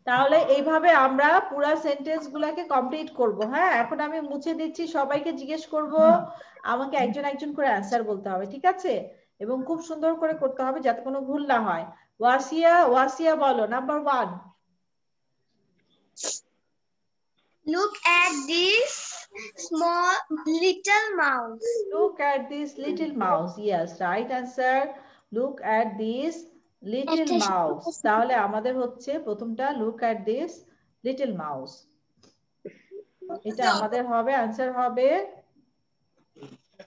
তাহলে এইভাবে আমরা পুরো সেন্টেন্স গুলাকে কমপ্লিট করব। হ্যাঁ, এখন আমি মুছে দিচ্ছি, সবাইকে জিজ্ঞেস করব, আমাকে একজন একজন করে অ্যানসার বলতে হবে, ঠিক আছে? এবং খুব সুন্দর করে করতে হবে যাতে কোনো ভুল না হয়। ওয়াসিয়া বলো number 1। Look at this small little mouse. Look at this little mouse. Yes, right answer. Look at this little mouse. তাহলে আমাদের হচ্ছে প্রথমটা look at this little mouse. এটা আমাদের হবে, আনসার হবে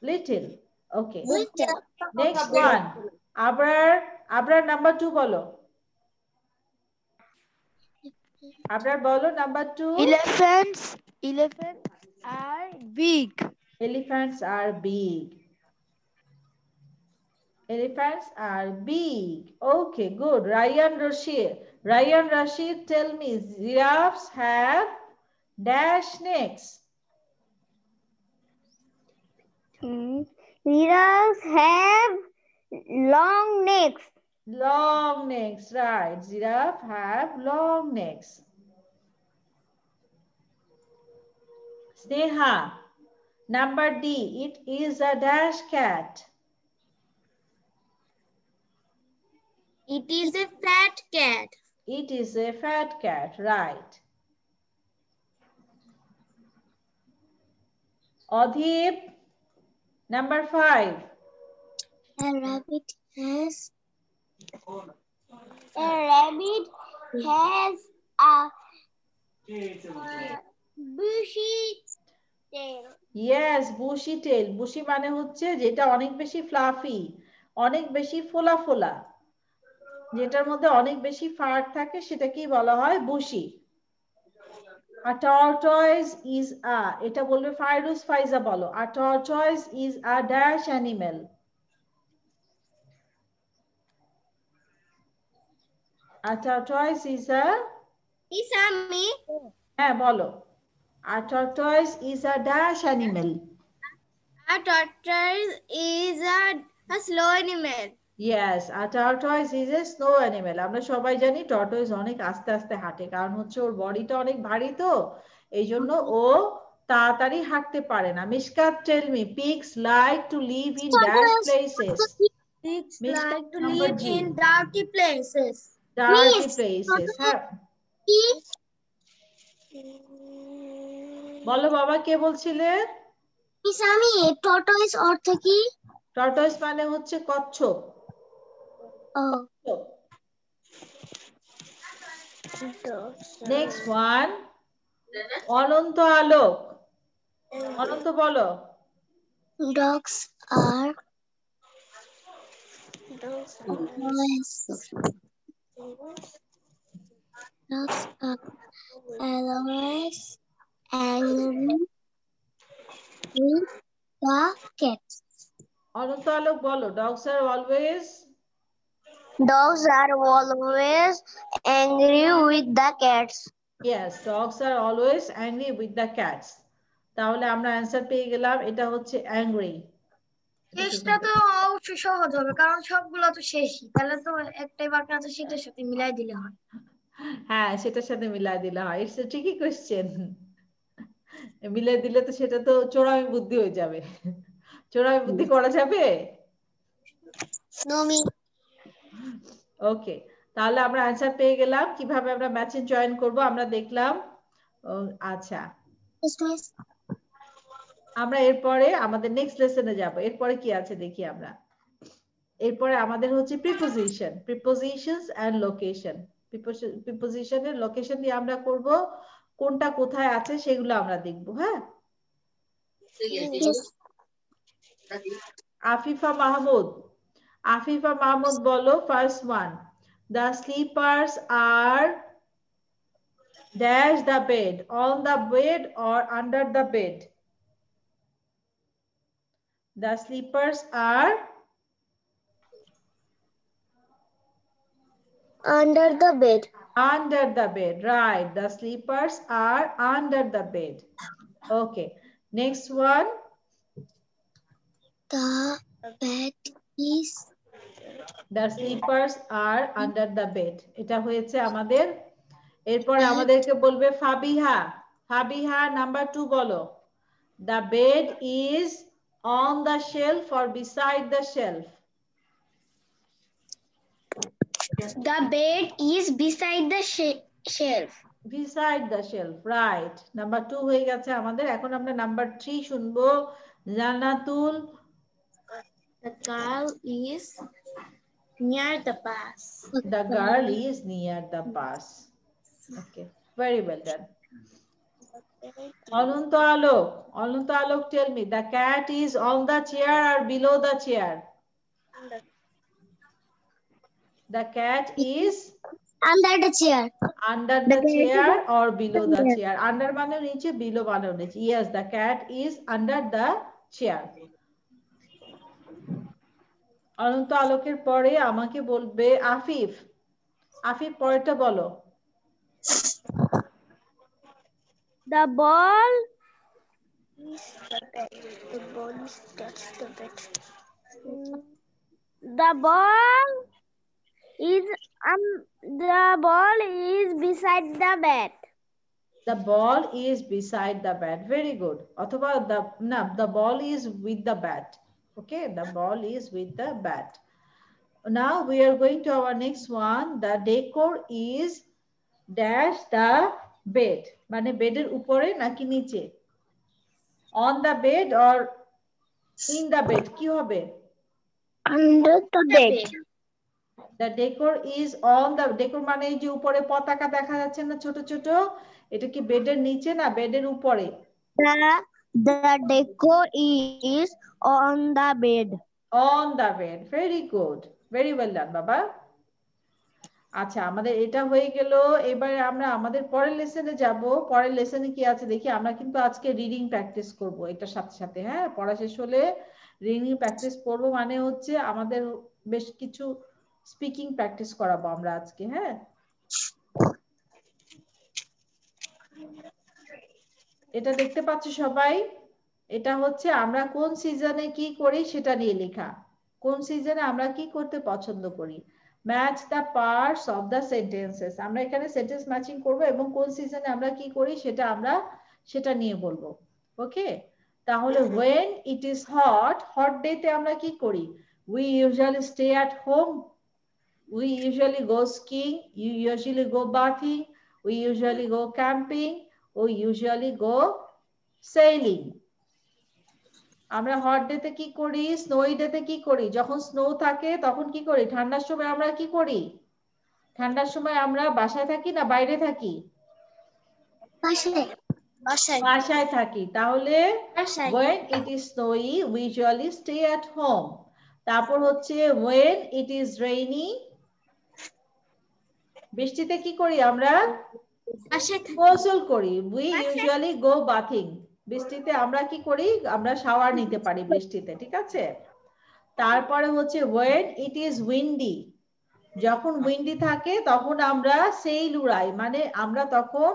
little. Okay. Next one. Abrar number 2 বলো। আবরার বলো number 2। Elephants are big. Elephants are big. Elephants are big. Okay, good. Ryan Rashid, tell me, giraffes have dash necks. Giraffes have long necks. Long necks, right. Giraffe have long necks. Sneha, number D, it is a dash cat. It is a fat cat. It is a fat cat, right. Adhip, number 5. A rabbit has A rabbit has a bushy tail. Yes, bushy tail. Bushy মানে হচ্ছে যেটা অনেক বেশি fluffy, অনেক বেশি ফোলা ফোলা, যেটার মধ্যে অনেক বেশি ফার থাকে সেটাকেই বলা হয় bushy. A tortoise is a, এটা বলবে ফাইরুজ ফাইজা বলো। A tortoise is a dash animal. A tortoise is a, Isami. হ্যাঁ বলো। A tortoise is a dash animal. A tortoise is a slow animal. Yes, a tortoise is a slow animal. আমরা সবাই জানি tortoise অনেক আস্তে আস্তে হাঁটে, কারণ হচ্ছে ওর বডিটা অনেক ভারী, তো এই জন্য ও তাড়াতাড়ি হাঁটতে পারে না। Mishkat, tell me, pigs like to live in dash places. Pigs Mishka, like to number live G. in dirty places. Dirty places. হ্যাঁ বলো বাবা, কে বলছিলে? ইসামি, tortoise অর্থ কি? টর্টয়েস মানে হচ্ছে কচ্ছপ। নেক্সট ওয়ান, অনন্ত আলোক। অনন্ত বলো। Dogs are always angry with the cats. অনন্ত আলোক বলো। Dogs are always, Dogs are always angry with the cats. yes, dogs are always angry with the cats. তাহলে আমরা অ্যান্সার পেয়ে গেলাম, এটা হচ্ছে অ্যাংরি। শেষটা তো অবশ্যই সহজ হবে, কারণ সবগুলো তো শেষই, তাহলে তো একটাই বাকি আছে, সেটার সাথে মিলাই দিলে হয়। হ্যাঁ, সেটার সাথে মিলাই দিলে হয়। It's a tricky question. মিলাই দিলে তো সেটা তো চোরামি বুদ্ধি হয়ে যাবে। চোরামি বুদ্ধি করা যাবে? ওকে, তাহলে আমরা অ্যান্সার পেয়ে গেলাম। কিভাবে আমরা ম্যাচে জয়েন করব আমরা দেখলাম। আচ্ছা, আমরা এরপরে আমাদের নেক্সট লেসনে যাব। এরপরে কি আছে দেখি আমরা। এরপরে আমাদের হচ্ছে প্রিপোজিশন, প্রিপোজিশনস এন্ড লোকেশন। প্রিপোজিশনের লোকেশন দিয়ে আমরা করব, কোনটা কোথায় আছে সেগুলো আমরা দেখব। হ্যাঁ, আফিফা মাহমুদ। আফিফা মাহমুদ বলো first one. The sleepers are dash the bed, on the bed or under the bed. The sleepers are Under the bed. under the bed, right? The sleepers are under the bed. Okay, next one. The bed is. The sleepers are under the bed. এটা হয়েছে আমাদের। এরপরে আমাদেরকে বলবে Fabiha. Fabiha number 2 বলো। The bed is on the shelf or beside the shelf. The bed is beside the shelf. Beside the shelf, right? Number 2 হয়ে গেছে আমাদের। এখন আমরা নাম্বার 3 শুনবো। জান্নাতুল। The girl is near the bus. The girl is near the bus. Okay, very well done. Ananta Alok. Ananta Alok, tell me, the cat is on the chair or below the chair? The cat is Under the chair. under the chair or below the chair? Under মানে নিচে, below মানে নিচে। Yes, the cat is under the chair. অনন্ত আলোকের পরে আমাকে বলবে আফিফ। আফিফ পরেরটা বলো। The ball The ball is touched the bed. the ball is beside the bed. The ball is beside the bat. Very good. অথবা the ball is with the bat. Okay, the ball is with the bat. Now we are going to our next one. The decor is dash the bed. মানে বেডের উপরে নাকি নিচে? On the bed or in the bed? কি হবে? Under the bed. The decor is on the decor মানে এই যে উপরে পতাকা দেখা যাচ্ছে না ছোট ছোট, এটা কি বেডের নিচে না বেডের উপরে? The decor is on the bed. On the bed. Very good. Very well done, বাবা। আচ্ছা, আমাদের এটা হয়ে গেল। এবারে আমরা আমাদের পরের লেসনে যাব। পরের লেসনে কি আছে দেখি। আমরা কিন্তু আজকে রিডিং প্র্যাকটিস করব এটার সাথে সাথে। হ্যাঁ, পড়া শেষ হলে রিডিং প্র্যাকটিস করব, মানে হচ্ছে আমাদের বেশ কিছু স্পিকিং প্র্যাকটিস করাবো আমরা আজকে। হ্যাঁ, এটা দেখতে পাচ্ছ সবাই? এটা হচ্ছে আমরা কোন সিজনে কি করি সেটা নিয়ে লেখা। কোন সিজনে আমরা কি করতে পছন্দ করি। Match the parts of the sentences. আমরা এখানে সেন্টেন্স ম্যাচিং করব এবং কোন সিজনে আমরা কি করি সেটা নিয়ে বলবো। ওকে, তাহলে when it is hot, hot day তে আমরা কি করি? We usually stay at home, we usually go skiing, you usually go bathing, we usually go camping, we usually go sailing. আমরা হট ডেতে কি করি? স্নোই ডেতে কি করি? যখন স্নো থাকে তখন কি করি? ঠান্ডার সময় আমরা কি করি? ঠান্ডার সময় আমরা বাসায় থাকি না বাইরে থাকি? বাসায় থাকি। তাহলে when it is snowy we usually stay at home. তারপর হচ্ছে when it is rainy, বৃষ্টিতে কি করি আমরা? গোসল করি। we usually go bathing. বৃষ্টিতে আমরা কি করি? আমরা শাওয়ার নিতে পারি বৃষ্টিতে, ঠিক আছে? তারপরে হচ্ছে when it is windy, যখন উইন্ডি থাকে তখন আমরা সেল উড়াই, মানে আমরা তখন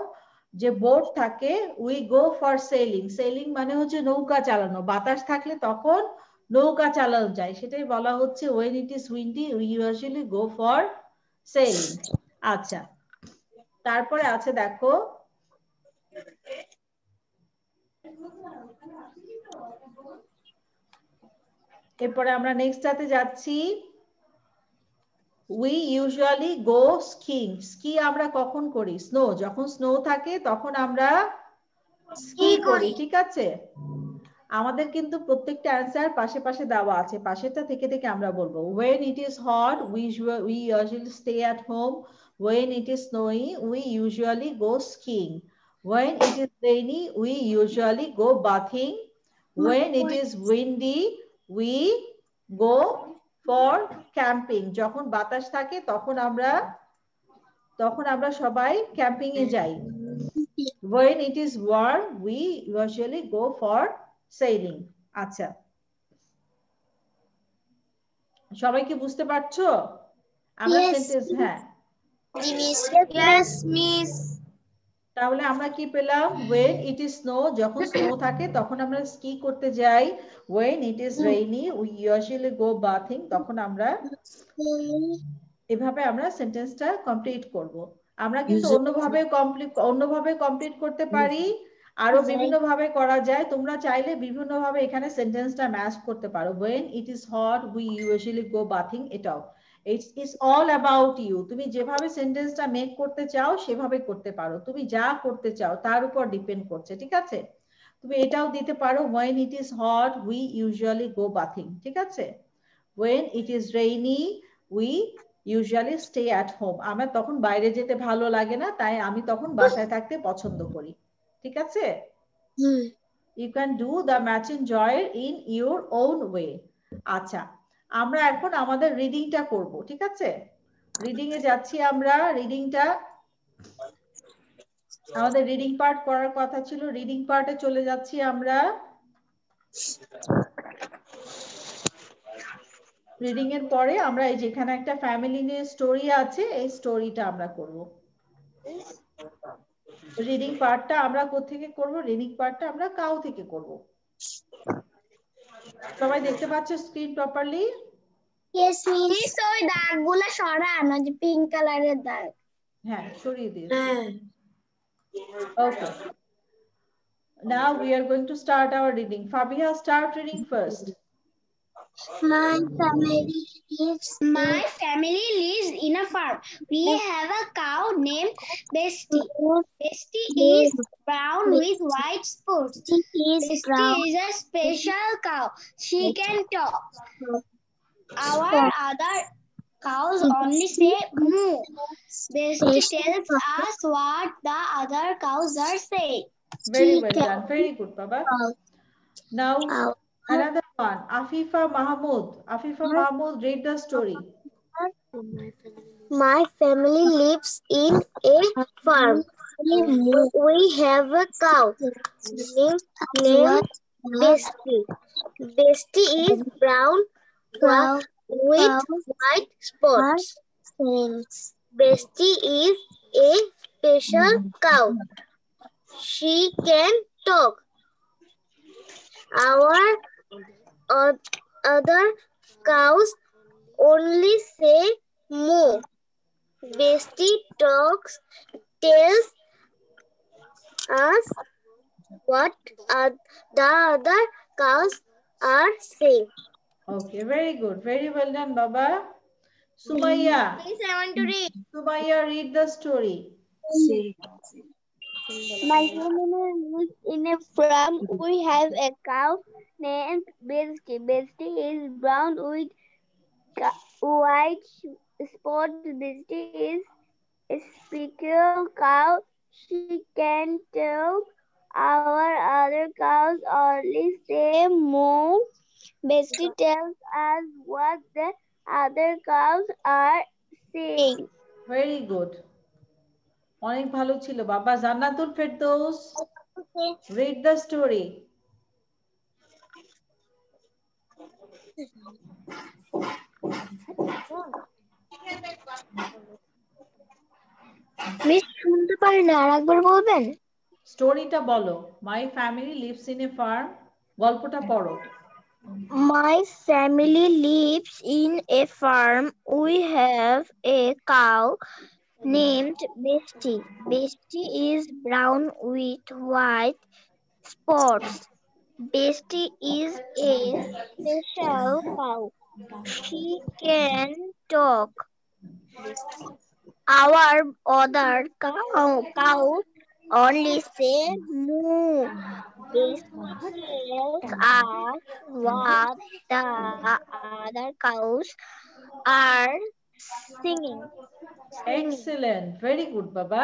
যে বোট থাকে we go for selling. Selling মানে হচ্ছে নৌকা চালানো। বাতাস থাকলে তখন নৌকা চালানো যায়, সেটাই বলা হচ্ছে when it is windy we usually go for sailing. আচ্ছা, তারপরে আছে দেখো, এরপরে আমরা নেক্সটটাতে যাচ্ছি। we usually go skiing. Ski আমরা কখন করি? স্নো, যখন স্নো থাকে তখন আমরা স্কি করি, ঠিক আছে? আমাদের কিন্তু প্রত্যেকটা অ্যানসার পাশে পাশে দেওয়া আছে, পাশেটা থেকে থেকে আমরা বলবো। when it is hot we usually stay at home, when it is snowy we usually go skiing, when it is rainy we usually go bathing, when it is windy we go for camping. যখন বাতাস থাকে তখন আমরা সবাই camping এ যাই। when it is warm we usually go for sailing. আচ্ছা, সবাই কি বুঝতে পারছো? আমরা সেন্টেন্স, হ্যাঁ Yes, miss. তাহলে আমরা কি পেলাম? when it is snow, যখন স্নো থাকে তখন আমরা স্কি করতে যাই। when it is rainy we usually go bathing, তখন আমরা এভাবে আমরা সেন্টেন্সটা কমপ্লিট করব। আমরা কিন্তু অন্যভাবে কমপ্লিট করতে পারি, আরো বিভিন্ন ভাবে করা যায়। তোমরা চাইলে বিভিন্ন ভাবে এখানে সেন্টেন্সটা ম্যাচ করতে পারো। when it is hot we usually go bathing, এটাও it's all about you. তুমি যেভাবে সেন্টেন্সটা মেক করতে চাও সেভাবে করতে পারো, তুমি যা করতে চাও তার উপর ডিপেন্ড করছে, ঠিক আছে? তুমি এটাও দিতে পারো when it is hot we usually go bathing, ঠিক আছে? when it is rainy we usually stay at home, আমার তখন বাইরে যেতে ভালো লাগে না, তাই আমি তখন বাসায় থাকতে পছন্দ করি, ঠিক আছে? you can do the matching joy in your own way. আচ্ছা, আমরা এখন আমাদের রিডিংটা করব, ঠিক আছে? রিডিং এ যাচ্ছি আমরা। আমাদের রিডিং পার্ট করার কথা ছিল, রিডিং পার্টে চলে যাচ্ছি আমরা। রিডিং এর পরে আমরা এই যেখানে একটা ফ্যামিলি নিয়ে স্টোরি আছে, এই স্টোরিটা আমরা করব। রিডিং পার্টটা আমরা কোত্থেকে করব? রিডিং পার্টটা আমরা কাউ থেকে করব। সবাই দেখতে পাচ্ছ স্ক্রিন প্রপারলি? Yes, miss. ওই দাগগুলো সরান, ওই যে পিঙ্ক কালারের দাগ। হ্যাঁ, সরিয়ে দিই। Okay. Now we are going to start our reading. Fabia, start reading first. My family lives in a farm. We have a cow named Bestie. Bestie is brown with white spots. Bestie is a special cow. She can talk. Our Cows only say moo. Bestie tells us what the other cows are saying. Very well done. Very good, Baba. Now, another one. Afifa Mahmood. Afifa Mahmood, read the story. My family lives in a farm. We have a cow named Bestie. Bestie is brown with white spots. Bestie is a special cow. She can talk. Our other cows only say moo. Bestie tells us what the other cows are saying. Okay, very good. Very well done, Baba. Sumaya. Please, I want to read. Sumaya, read the story. My family lives in a farm. We have a cow named Bestie. Bestie is brown with white spots. Bestie is a speckled cow. She can talk. Our other cows only say moo. Bestie tells us what the other cows are saying. Very good. অনেক ভালো ছিল বাবা। Jannatul Ferdous, read the story. Miss শুনতে পারি না, আরেকবার বলবেন? স্টোরিটা বলো। My family lives in a farm. গল্পটা পড়ো। My family lives in a farm. We have a cow named Bestie. Bestie is brown with white spots. Bestie is a special cow. She can talk. Our other cows only say moo. Bestie tells us what the other cows are singing. Excellent, very good বাবা।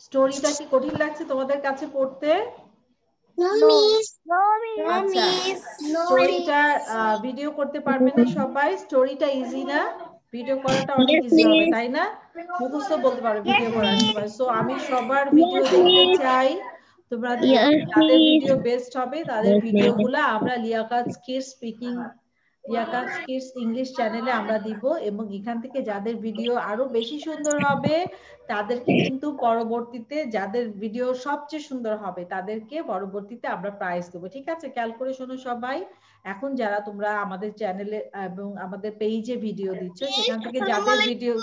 স্টোরিটা কি কঠিন লাগছে তোমাদের কাছে পড়তে? আচ্ছা, স্টোরিটা ভিডিও করতে পারবে না সবাই? স্টোরিটা ইজি না? ভিডিও করাটা অনেক ইজি হবে, তাই না? মুখস্থ বলতে পারবে ভিডিও করার সময়। সো আমি সবার ভিডিও দেখতে চাই। তোমরা যাদের ভিডিও বেস্ট হবে তাদের ভিডিওগুলো আমরা Liaquat kids speaking, Liaquat kids English চ্যানেলে আমরা দিব, এবং এখান থেকে যাদের ভিডিও আরো বেশি সুন্দর হবে তাদেরকে কিন্তু পরবর্তীতে, যাদের ভিডিও সবচেয়ে সুন্দর হবে তাদেরকে পরবর্তীতে আমরা প্রাইজ দেবো। ঠিক আছে, খেয়াল করে শোনো সবাই। এখন যারা তোমরা আমাদের চ্যানেলে এবং আমাদের পেজে ভিডিও দিচ্ছ, সেখান থেকে যাদের ভিডিও,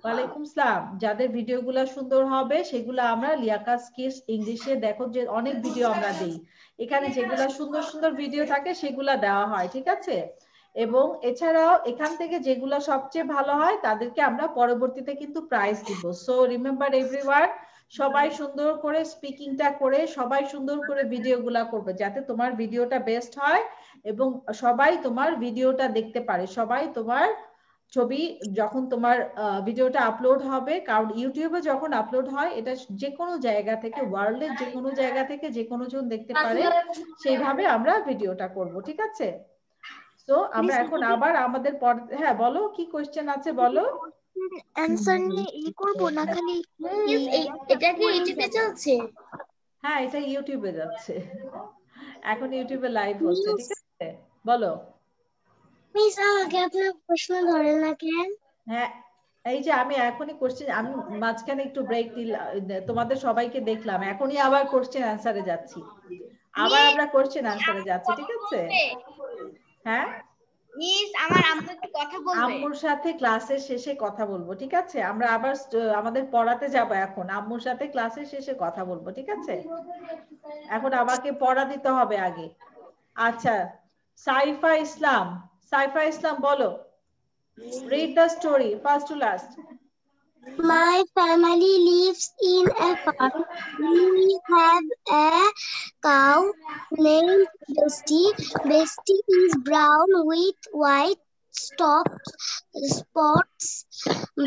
ওয়ালাইকুম আসসালাম, যাদের ভিডিওগুলো সুন্দর হবে সেগুলো আমরা লিয়াকাত কিডস ইংলিশে, দেখো যে অনেক ভিডিও আমরা দেই এখানে, যেগুলো সুন্দর সুন্দর ভিডিও থাকে সেগুলো দেওয়া হয়। ঠিক আছে, এবং এছাড়াও এখান থেকে যেগুলো সবচেয়ে ভালো হয় তাদেরকে আমরা পরবর্তীতে কিন্তু প্রাইজ দিব। সো রিমেম্বার এভরিওয়ান, সবাই সুন্দর করে স্পিকিংটা করে সবাই সুন্দর করে ভিডিওগুলা করবে, যাতে তোমার ভিডিওটা বেস্ট হয় এবং সবাই তোমার ভিডিওটা দেখতে পারে। সবাই তোমার ছবি যখন তোমার ভিডিওটা আপলোড হবে, কারণ ইউটিউবে যখন আপলোড হয় এটা যে কোনো জায়গা থেকে, ওয়ার্ল্ডের যে কোনো জায়গা থেকে যে কোনো জন দেখতে পারে, সেইভাবে আমরা ভিডিওটা করব। ঠিক আছে, তো আমরা এখন আবার আমাদের হ্যাঁ বলো, কি কোশ্চেন আছে বলো। অ্যানসার নিয়ে ই করব না, খালি এটা কি ইউটিউবে চলছে? হ্যাঁ, এটা ইউটিউবে যাচ্ছে, এখন ইউটিউবে লাইভ হচ্ছে। ঠিক আছে, বলো। মিস আমাকে আপনার প্রশ্ন ধরেন না কেন? হ্যাঁ, এই যে আমি এখনই কোশ্চেন, আমি মাঝখানে একটু ব্রেক দিলাম, তোমাদের সবাইকে দেখলাম, এখনই আবার কোশ্চেন অ্যানসারে যাচ্ছি, আবার আমরা কোশ্চেন অ্যানসারে যাচ্ছি। ঠিক আছে, হ্যাঁ মিস আমার আম্মু একটু কথা বলবে। আম্মুর সাথে ক্লাসের শেষে কথা বলবো। ঠিক আছে, আমরা আবার আমাদের পড়াতে যাব এখন, আম্মুর সাথে ক্লাসের শেষে কথা বলবো। ঠিক আছে, এখন আমাকে পড়া দিতে হবে আগে। আচ্ছা, সাইফা ইসলাম, সাইফা ইসলাম বলো, read the story first to last. My family lives in a farm. We have a cow named Bestie. Bestie is brown with white spots.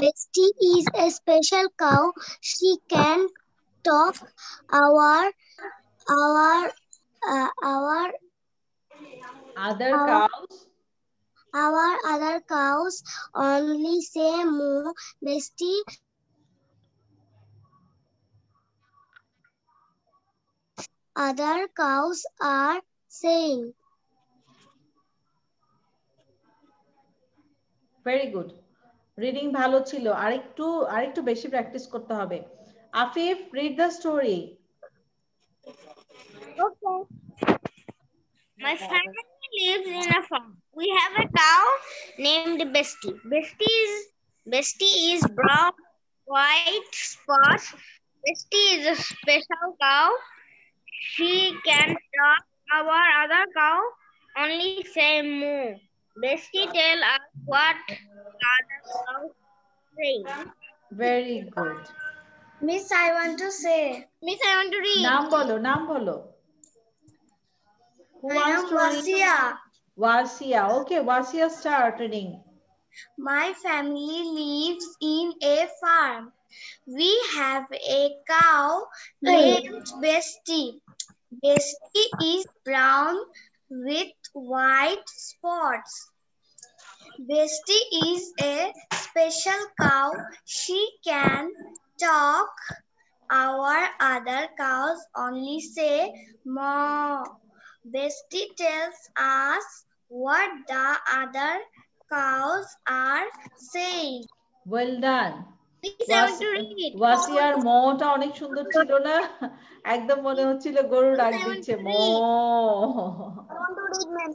Bestie is a special cow. She can talk. Our our our Other our cows. our other cows only say moo. Bestie other cows are saying. Very good. Reading ভালো ছিল, আরেকটু বেশি practice করতে হবে। Afif, read the story. Okay. My family lives in a farm. We have a cow named Bestie. Bestie is brown, white spots. Bestie is a special cow. She can talk. Our other cow only say moo. Bestie tell us what other cows say. Very good. Miss, I want to say. Miss, I want to read. নাম বলো। Who I wants am to read? Wasia. Wasia. Okay, Wasia, start reading. My family lives in a farm. We have a cow named Bestie. Bestie is brown with white spots. Bestie is a special cow. She can talk. Our other cows only say moo. Bestie tells us what the other cows are saying. Well done. Miss, I want to read. ওয়াসিয়ার মটা অনেক সুন্দর ছিল না? একদম মনে হচ্ছিল গরু ডাক দিচ্ছে মো। I want to read, ma'am.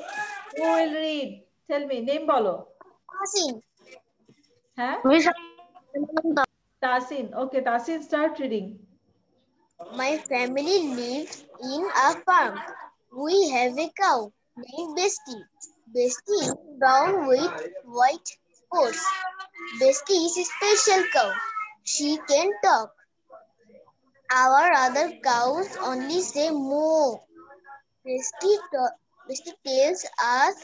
Who will read? Tell me, name বলো। Tasin. হ্যাঁ? Tasin. Okay, Tasin, start reading. My family lives in a farm. We have a cow named Bestie. Bestie is brown with white spots. Bestie is a special cow. She can talk. Our other cows only say moo. Bestie tells us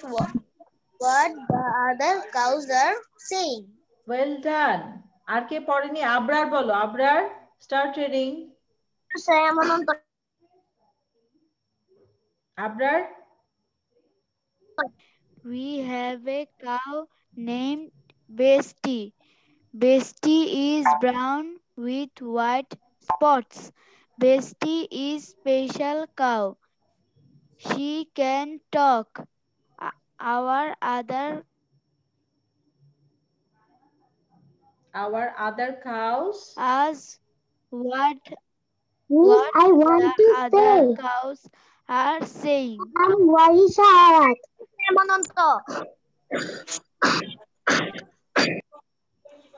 what the other cows are saying. Well done. আর কে পড়েনি? আবরার বলো। Abrar, start reading. Abrar. We have a cow named Bestie. Bestie is brown with white spots. Bestie is special cow. She can talk. Our other cows. As what Miss, I want the to other say. cows are saying. I'm Vaishat.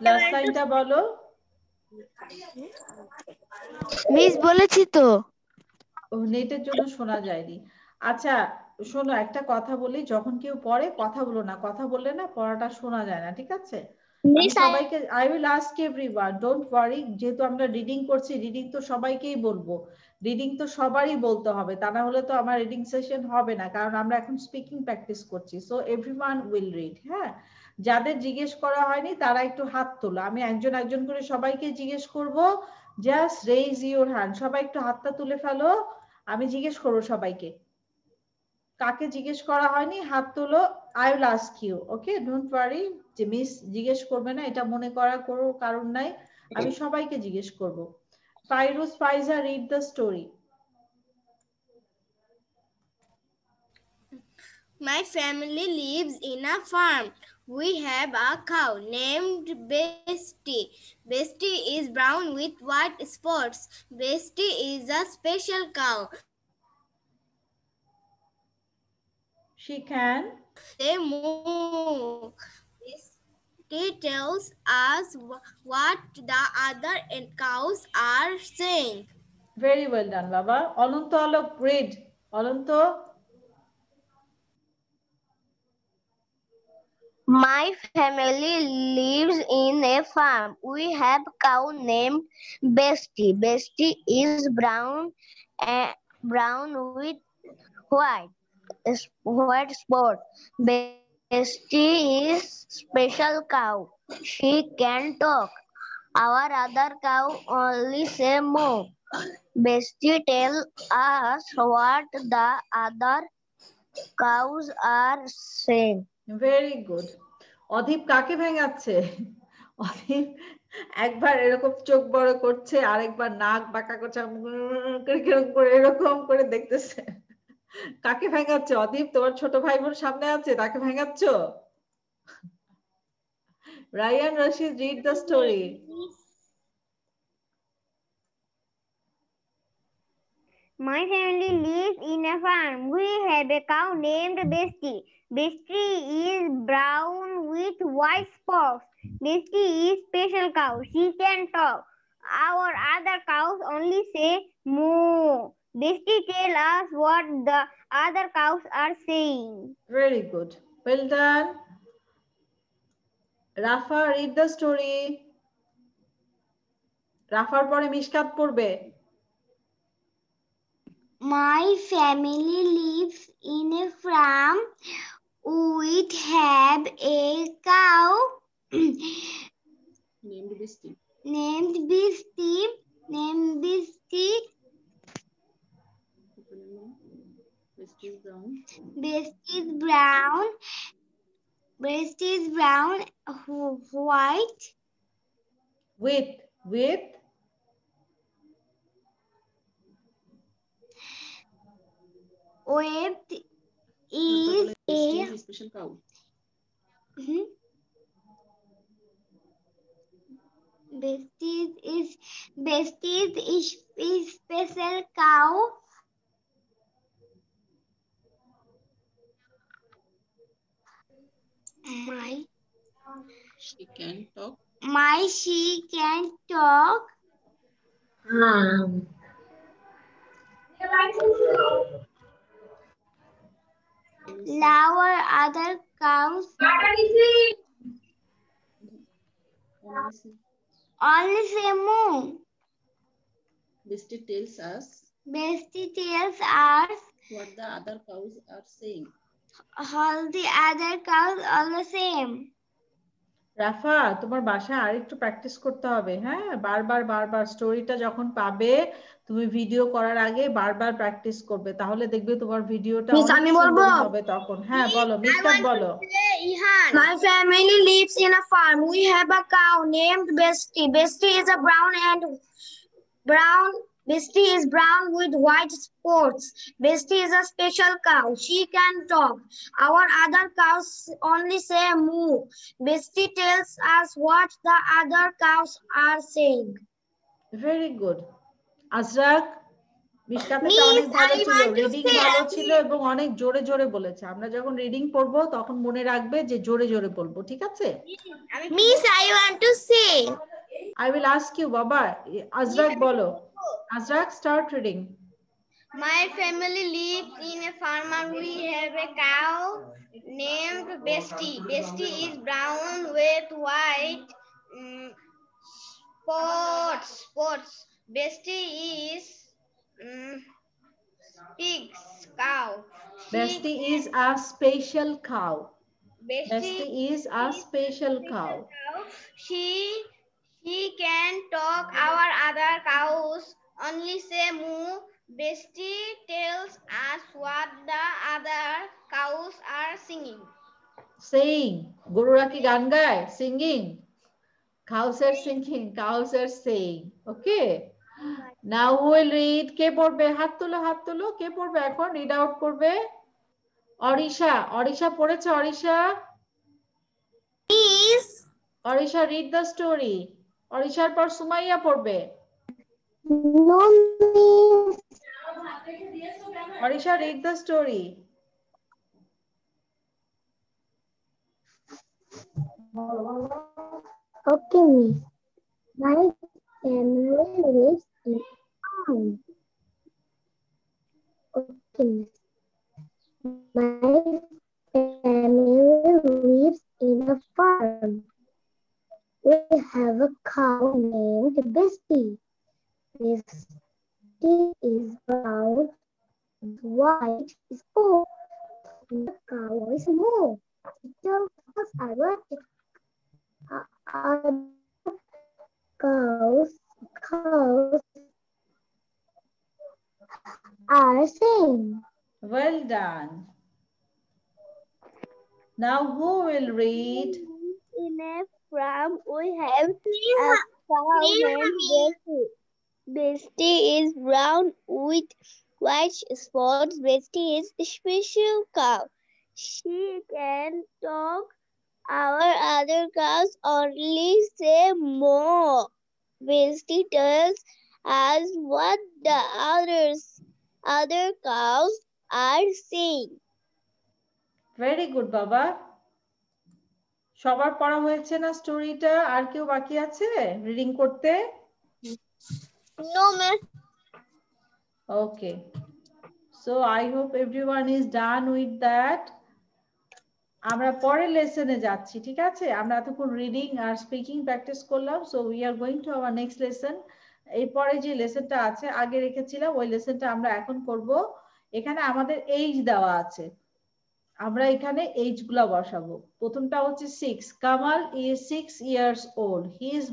Last লাইনটা বলো। Miss বলেছি তো। নেটের জন্য শোনা যায়নি। আচ্ছা শোনো, একটা কথা বলি, যখন কেউ পড়ে কথা বলো না, কথা বললে না পড়াটা শোনা যায় না, ঠিক আছে? আমি সবাইকে I will ask everyone, don't worry, যেহেতু আমরা রিডিং করছি, রিডিং তো সবাইকেই বলবো, রিডিং তো সবারই বলতে হবে, তা না হলে তো আমার রিডিং সেশন হবে না, কারণ আমরা এখন স্পিকিং প্র্যাকটিস করছি। So everyone will read. হ্যাঁ, যাদের জিজ্ঞেস করা হয়নি তারা একটু হাত তোলো, আমি একজন একজন করে সবাইকে জিজ্ঞেস করব। জাস্ট রেইজ ইউর হ্যান্ড, সবাই একটু হাতটা তুলে ফেলো, আমি জিজ্ঞেস করবো সবাইকে। কাকে জিজ্ঞেস করা হয়নি হাত তোলো। I will ask you, okay? Don't worry যে মিস জিজ্ঞেস করবে না, এটা মনে করার কোনো কারণ নাই, আমি সবাইকে জিজ্ঞেস করব। ফাইরুজ, ফাইজা, read the story. My family lives in a farm. We have a cow named Bestie. Bestie is brown with white spots. Bestie is a special cow. She can Say moo. Bestie tells us what the other cows are saying. Very well done, Baba. Ananto Alok, read. Ananto. My family lives in a farm. We have a cow named Bestie. Bestie is brown with white spot. Bestie is special cow. She can talk. Our other cow only say moo. Bestie tell us what the other cows are saying. Very good. অধীপ কাকে ভেঙাচ্ছে? অধীপ একবার এরকম চোখ বড় করছে, আরেকবার নাক বাঁকা করছে, কিরকম করে এরকম করে দেখতেছে। কাকে ভেঙাচ্ছে? অধীপ, তোমার ছোট ভাই বোন সামনে আছে, তাকে ভেঙাচ্ছ? Ryan, Rashid, read the story. My family lives in a farm. We have a cow named Bestie. Bestie is brown with white spots. Bestie is special cow. She can talk. Our other cows only say moo. Bestie tell us what the other cows are saying. Very good. Well done. Rafa, read the story. রাফার পরে মিশকাত পড়বে। My family lives in a farm. We have a cow named Bestie. named Bestie. Bestie is brown. Bestie is brown. Bestie is brown, white. With is Bestie is a special cow. Bestie is special cow. She can talk. She can talk. Our other cows only say moo. Bestie tells us what the other cows are saying. All the other cows are the same. রাফা, তোমার বাসায় আরেকটু practice করতে হবে, হ্যাঁ? বারবার স্টোরিটা যখন পাবে তুমি ভিডিও করার আগে বারবার প্র্যাকটিস করবে, তাহলে দেখবে তোমার ভিডিওটা অনেক সুন্দর হবে তখন। হ্যাঁ বলো, মিশকাত বলো। My family lives in a farm. We have a cow named Bestie. Bestie is a Bestie is brown with white spots. Bestie is a special cow. She can talk. Our other cows only say moo. Bestie tells us what the other cows are saying. Very good. Ajrak, মিশকাতটা অনেক ভালো ছিল, reading ভালো ছিল এবং অনেক জোরে বলেছে। আমরা যখন রিডিং পড়বো তখন মনে রাখবে যে জোরে বলবো, ঠিক আছে? Miss, I want to say. I will ask you, বাবা। আজরাক বলো। Azrak, start reading. My family lives in a farm and we have a cow named Bestie. Bestie is brown with white spots. Bestie is pig's cow. Bestie is a special cow. Bestie is a special cow. She can talk. Our other cows only say moo. Bestie tells us what the other cows are singing. Saying. গরুরা কি গান গায়? Singing. Cows are singing. Cows are saying. Okay. Now who will read? কে পড়বে? হাত তোলো। কে পড়বে এখন? Read out করবে। অরিশা পড়েছে? Orisha? Please. Orisha, read the story. অরিশার পর সুমাইয়া পড়বে। No, miss. Orisha, read the story. Okay, miss. My family lives in a farm. Okay, miss. My family lives in a farm. We have a cow named Bestie. Bestie is brown with white spots. Cows moo. Little cows are what? Cows are same. Well done. Now who will read? In a farm, we have a cow named Bessie. Bestie is brown with white spots. Bestie is a special cow. She can talk. Our other cows only say moo. Bestie tells us what the other cows are saying. Very good, বাবা। সবার পড়া হয়েছে না স্টোরিটা? আর কেউ বাকি আছে reading করতে? No, miss. Okay. So I hope everyone is done with that. আমরা পরের লেসনে যাচ্ছি, ঠিক আছে? আমরা এতক্ষণ রিডিং আর স্পিকিং প্র্যাকটিস করলাম। So we are going to our next lesson. এরপরে যে লেসনটা আছে আগে রেখেছিলাম ওই লেসনটা আমরা এখন করব। এখানে আমাদের এইজ দেওয়া আছে, আমরা এখানে এইজ গুলা বসাবো। প্রথমটা হচ্ছে 6। Kamal is 6 years old. His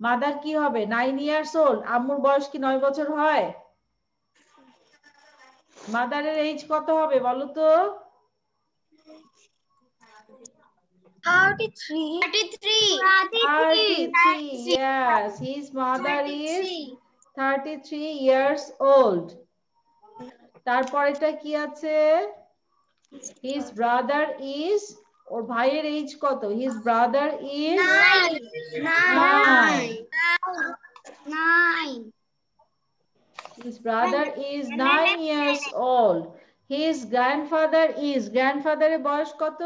mother কি হবে? 9 ইয়ার্স ওল্ড। আম্মুর বয়স কি 9 বছর হয়? মাদারের এইজ কত হবে বলো তো? 33. Yes, his mother is 33 years old. তারপরেটা কি আছে? His brother is, ওর ভাইয়ের এইজ কত? His brother is 9. His brother is 9 years old. His grandfather is, গ্র্যান্ডফাদারের বয়স কত?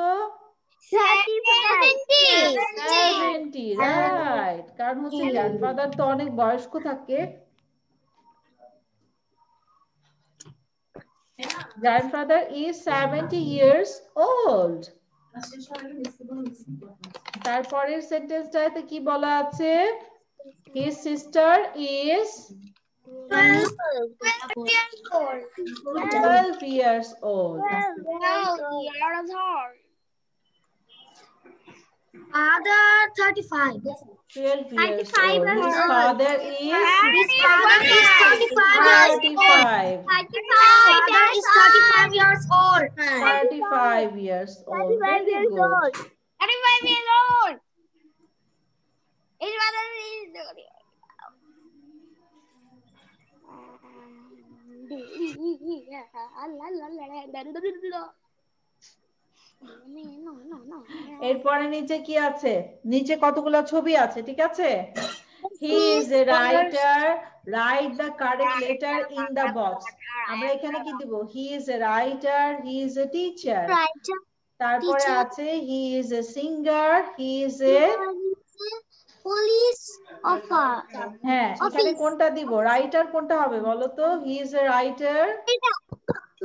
70. রাইট, কারণ হচ্ছে গ্র্যান্ডফাদার তো অনেক বয়স্ক থাকে। Grandfather is 70 years old. তারপরের সেন্টেন্সটাতে কি বলা আছে? His sister is 12 years old. Father 35. 12 years old. His father is 35 years old. 35 years old. Very good. 35 years old. His mother is এরপরে নিচে কি আছে? নিচে কতগুলো ছবি আছে, ঠিক আছে? He is a writer. Write the correct letter in the box. আমরা এখানে কি দিব? He is a writer. He is a teacher. তারপরে আছে he is a singer. He is a police officer. হ্যাঁ, এখানে কোনটা দিব? রাইটার কোনটা হবে বলো তো? He is a writer.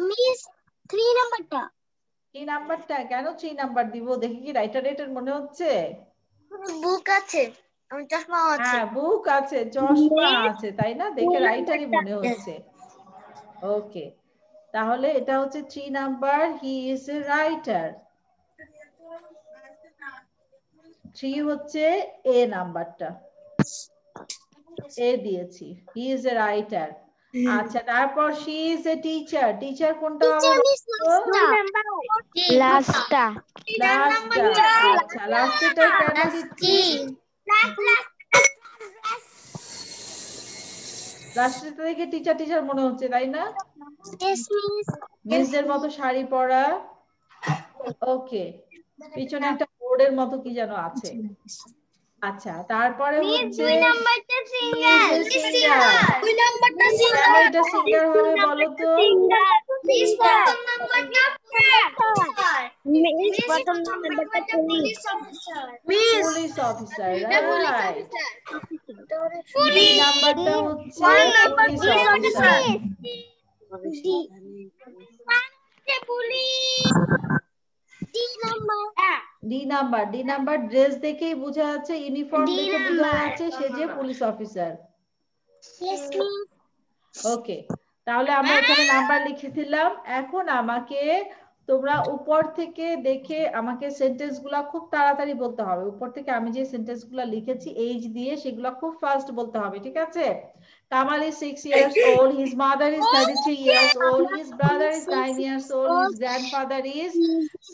Miss 3 নাম্বারটা। 3 নাম্বারটা কেন 3 নাম্বার দিব? দেখি কি রাইটার মনে হচ্ছে? বুক আছে, আমি চশমা আছে। হ্যাঁ, বুক আছে, চশমা আছে, তাই না? দেখে রাইটারই মনে হচ্ছে। ওকে, তাহলে এটা হচ্ছে 3 number. He is a writer. 3 হচ্ছে এ নাম্বারটা, এ দিয়েছি। He is a writer. আচ্ছা, তারপর she is a teacher. Teacher কোনটা হবে? লাস্টটা। আচ্ছা, লাস্টটা কেন দিচ্ছি? লাস্টটা দেখে টিচার মনে হচ্ছে, তাই না? মিসদের মতো শাড়ি পরা। ওকে, পিছনে একটা বোর্ডের মতো কি যেন আছে। আচ্ছা, তারপরে হচ্ছে এটা সিঙ্গার হবে বলো তো? Police officer, right. বি নাম্বারটা হচ্ছে police officer. D number dress দেখেই বোঝা যাচ্ছে, ইউনিফর্ম দেখে বোঝা যাচ্ছে সে যে পুলিশ অফিসার। ওকে, তাহলে আমরা এখানে নাম্বার লিখে দিলাম। এখন আমাকে তোমরা উপর থেকে দেখে আমাকে সেন্টেন্স গুলা খুব তাড়াতাড়ি বলতে হবে। উপর থেকে আমি যে সেন্টেন্স গুলা লিখেছি এইজ দিয়ে সেগুলা খুব ফাস্ট বলতে হবে, ঠিক আছে? Kamal is 6 years old. His mother is 33 years old. His brother is 9 years old. His grandfather is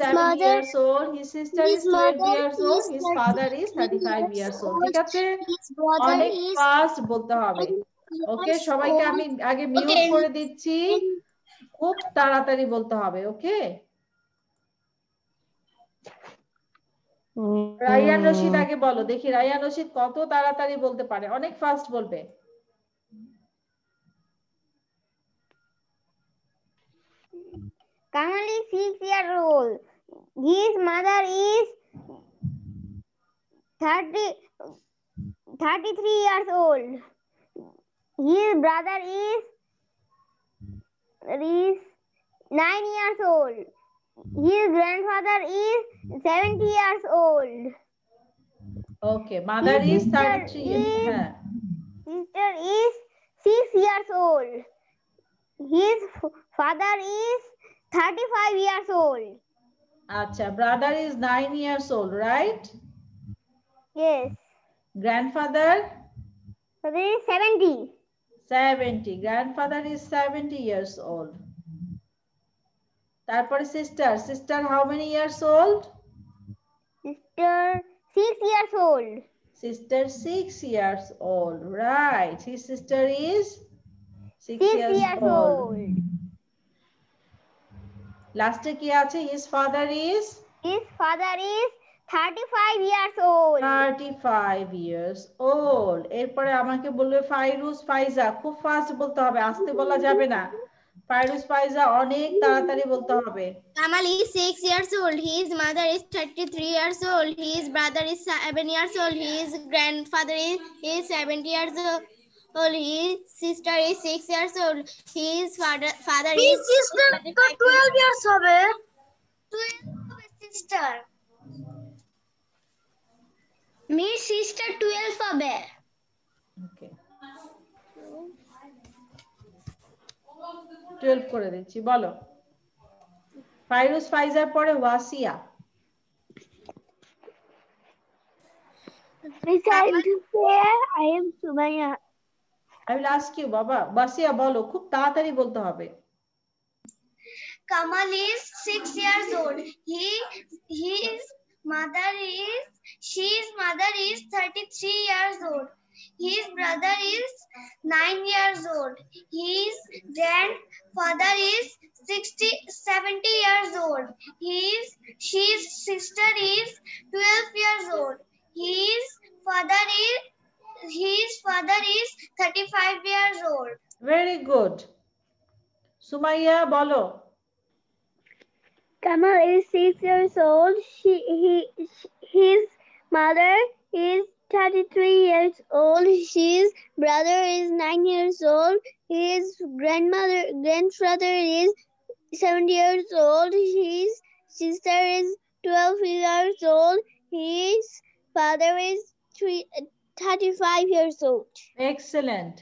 7 years old. His sister is 12 years old. His father is 35 years old. ঠিক আছে? অনেক ফাস্ট বলতে হবে। ওকে, সবাইকে আমি আগে মিউট করে দিচ্ছি। খুব তাড়াতাড়ি বলতে হবে, ওকে? রায়ান রশিদ আগে বলো দেখি, রায়ান রশিদ কত তাড়াতাড়ি বলতে পারে? অনেক ফাস্ট বলবে। Kamal is 6 years old. His mother is 33 years old. His brother is 9 years old. His grandfather is 70 years old. Okay, mother is 33. Sister is 6 years old. His father is 35 years old. Acha, brother is 9 years old, right? Yes. Grandfather? Father is 70. 70. Grandfather is 70 years old. তারপরে sister. Sister how many years old? Sister 6 years old. Sister 6 years old. Right. His sister is 6 years old. Last কি আছে? His father is? His father is 35 years old. 35 years old. এরপরে আমাকে বলবে ফাইরুজ ফাইজা। খুব fast বলতে হবে, আস্তে বলা যাবে না। ফাইরুজ ফাইজা অনেক তাড়াতাড়ি বলতে হবে। Kamal is 6 years old. His mother is 33 years old. His brother is 7 years old. His grandfather is 70 years old. His sister is 6 years old. His father is 12 years হবে। 12 হবে sister। Miss sister 12 হবে। ওকে, 12 করে দিচ্ছি। বলো Fairuz Pfizer পরে ওয়াসিয়া। Miss, I am to say I am Sumaya. I will ask you, Baba. ওয়াসিয়া বলো, খুব তাড়াতাড়ি বলতে হবে। Kamal is 6 years old. His mother is 33 years old. His brother is 9 years old. His grandfather is 70 years old. His sister is 12 years old. His father is 35 years old. Very good. Sumaiya বলো। Kamal is 6 years old. His mother is 33 years old. His brother is 9 years old. His grandfather is 70 years old. His sister is 12 years old. His father is 35 years old. Excellent.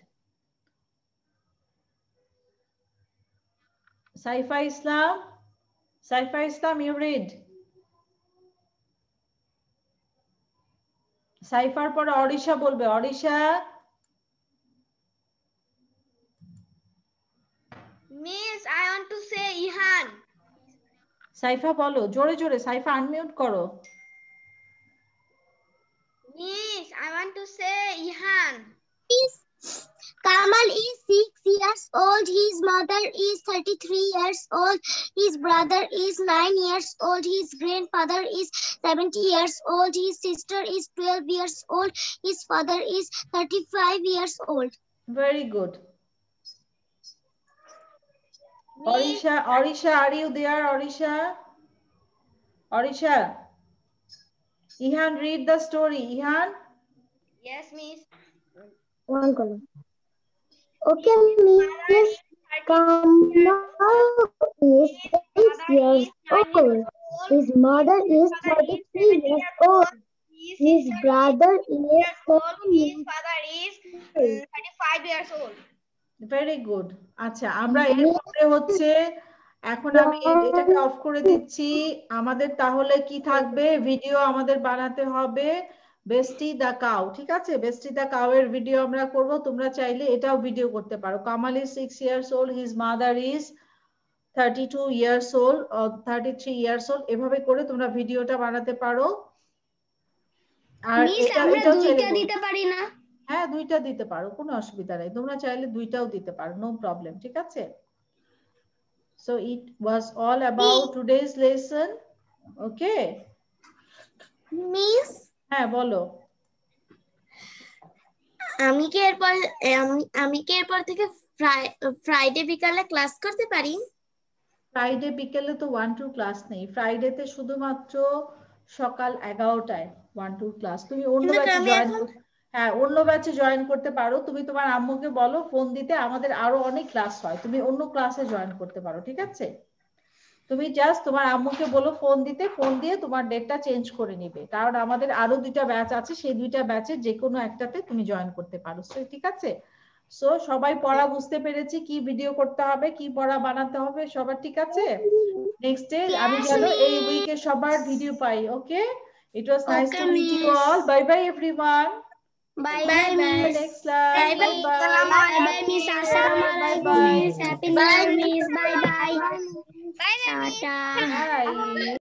Saifa Islam. Saifa Islam, you read. Cipher পরে অরিশা বলবে। Orisha. Miss, I want to say Ihan. Saifa বলো জোরে জোরে। Saifa unmute করো। Miss, I want to say Ihan. Kamal is 6 years old. His mother is 33 years old. His brother is 9 years old. His grandfather is 70 years old. His sister is 12 years old. His father is 35 years old. Very good. Orisha, are you there, Orisha? Orisha. Ihan, read the story. Ihan? Yes, Miss. One column. Okay, Miss. Kamal is 6 years old. His mother is 33 years old. His brother is 7 His years father is 35 years old. Very good. আচ্ছা, আমরা এরপরে হচ্ছে এখন আমি এটাকে of করে দিচ্ছি। আমাদের তাহলে কি থাকবে, ভিডিও আমাদের বানাতে হবে বেস্টি দা কাউ, ঠিক আছে? বেস্টি দা কাউ এর ভিডিও আমরা করব। তোমরা চাইলে এটাও ভিডিও করতে পারো। Kamal is 6 years old, his mother is 32 years old or 33 years old, এভাবে করে তোমরা ভিডিওটা বানাতে পারো। আর এটাও চাইলে দিতে পারি না? হ্যাঁ, দুইটা দিতে পারো, কোনো অসুবিধা নেই। তোমরা চাইলে দুইটাও দিতে পারো, নো প্রবলেম, ঠিক আছে? So it was all about today's lesson. Okay? Miss, হ্যাঁ, বলো। আমি কি এরপর থেকে ফ্রাইডে বিকালে ক্লাস করতে পারি? ফ্রাইডে বিকেলে তো 1-2 ক্লাস নেই। ফ্রাইডেতে শুধুমাত্র সকাল 11টায় 1-2 ক্লাস। তুমি অন্য ব্যাচে জয়েন, হ্যাঁ অন্য ব্যাচে জয়েন করতে পারো। তুমি তোমার আম্মুকে বলো ফোন দিতে, আমাদের আরো অনেক ক্লাস হয়, তুমি অন্য ক্লাসে জয়েন করতে পারো, ঠিক আছে? তুমি জাস্ট তোমার আম্মুকে বলো ফোন দিতে, ফোন দিয়ে তোমার ডেটটা চেঞ্জ করে নিবে, কারণ আমাদের আরো 2টা ব্যাচ আছে, সেই 2টা ব্যাচে যে কোনো একটাতে তুমি জয়েন করতে পারো। ঠিক আছে? সো সবাই পড়া বুঝতে পেরেছি, কি ভিডিও করতে হবে, কি পড়া বানাতে হবে, সবার ঠিক আছে? নেক্সট ডে আমি যেন এই উইকে সবার ভিডিও পাই। Okay, it was nice to meet you all. Bye bye everyone. Bye bye miss. Next class. Bye bye. Bye bye miss, আসসালামু আলাইকুম miss. Happy new year miss. Bye bye. Bye. By.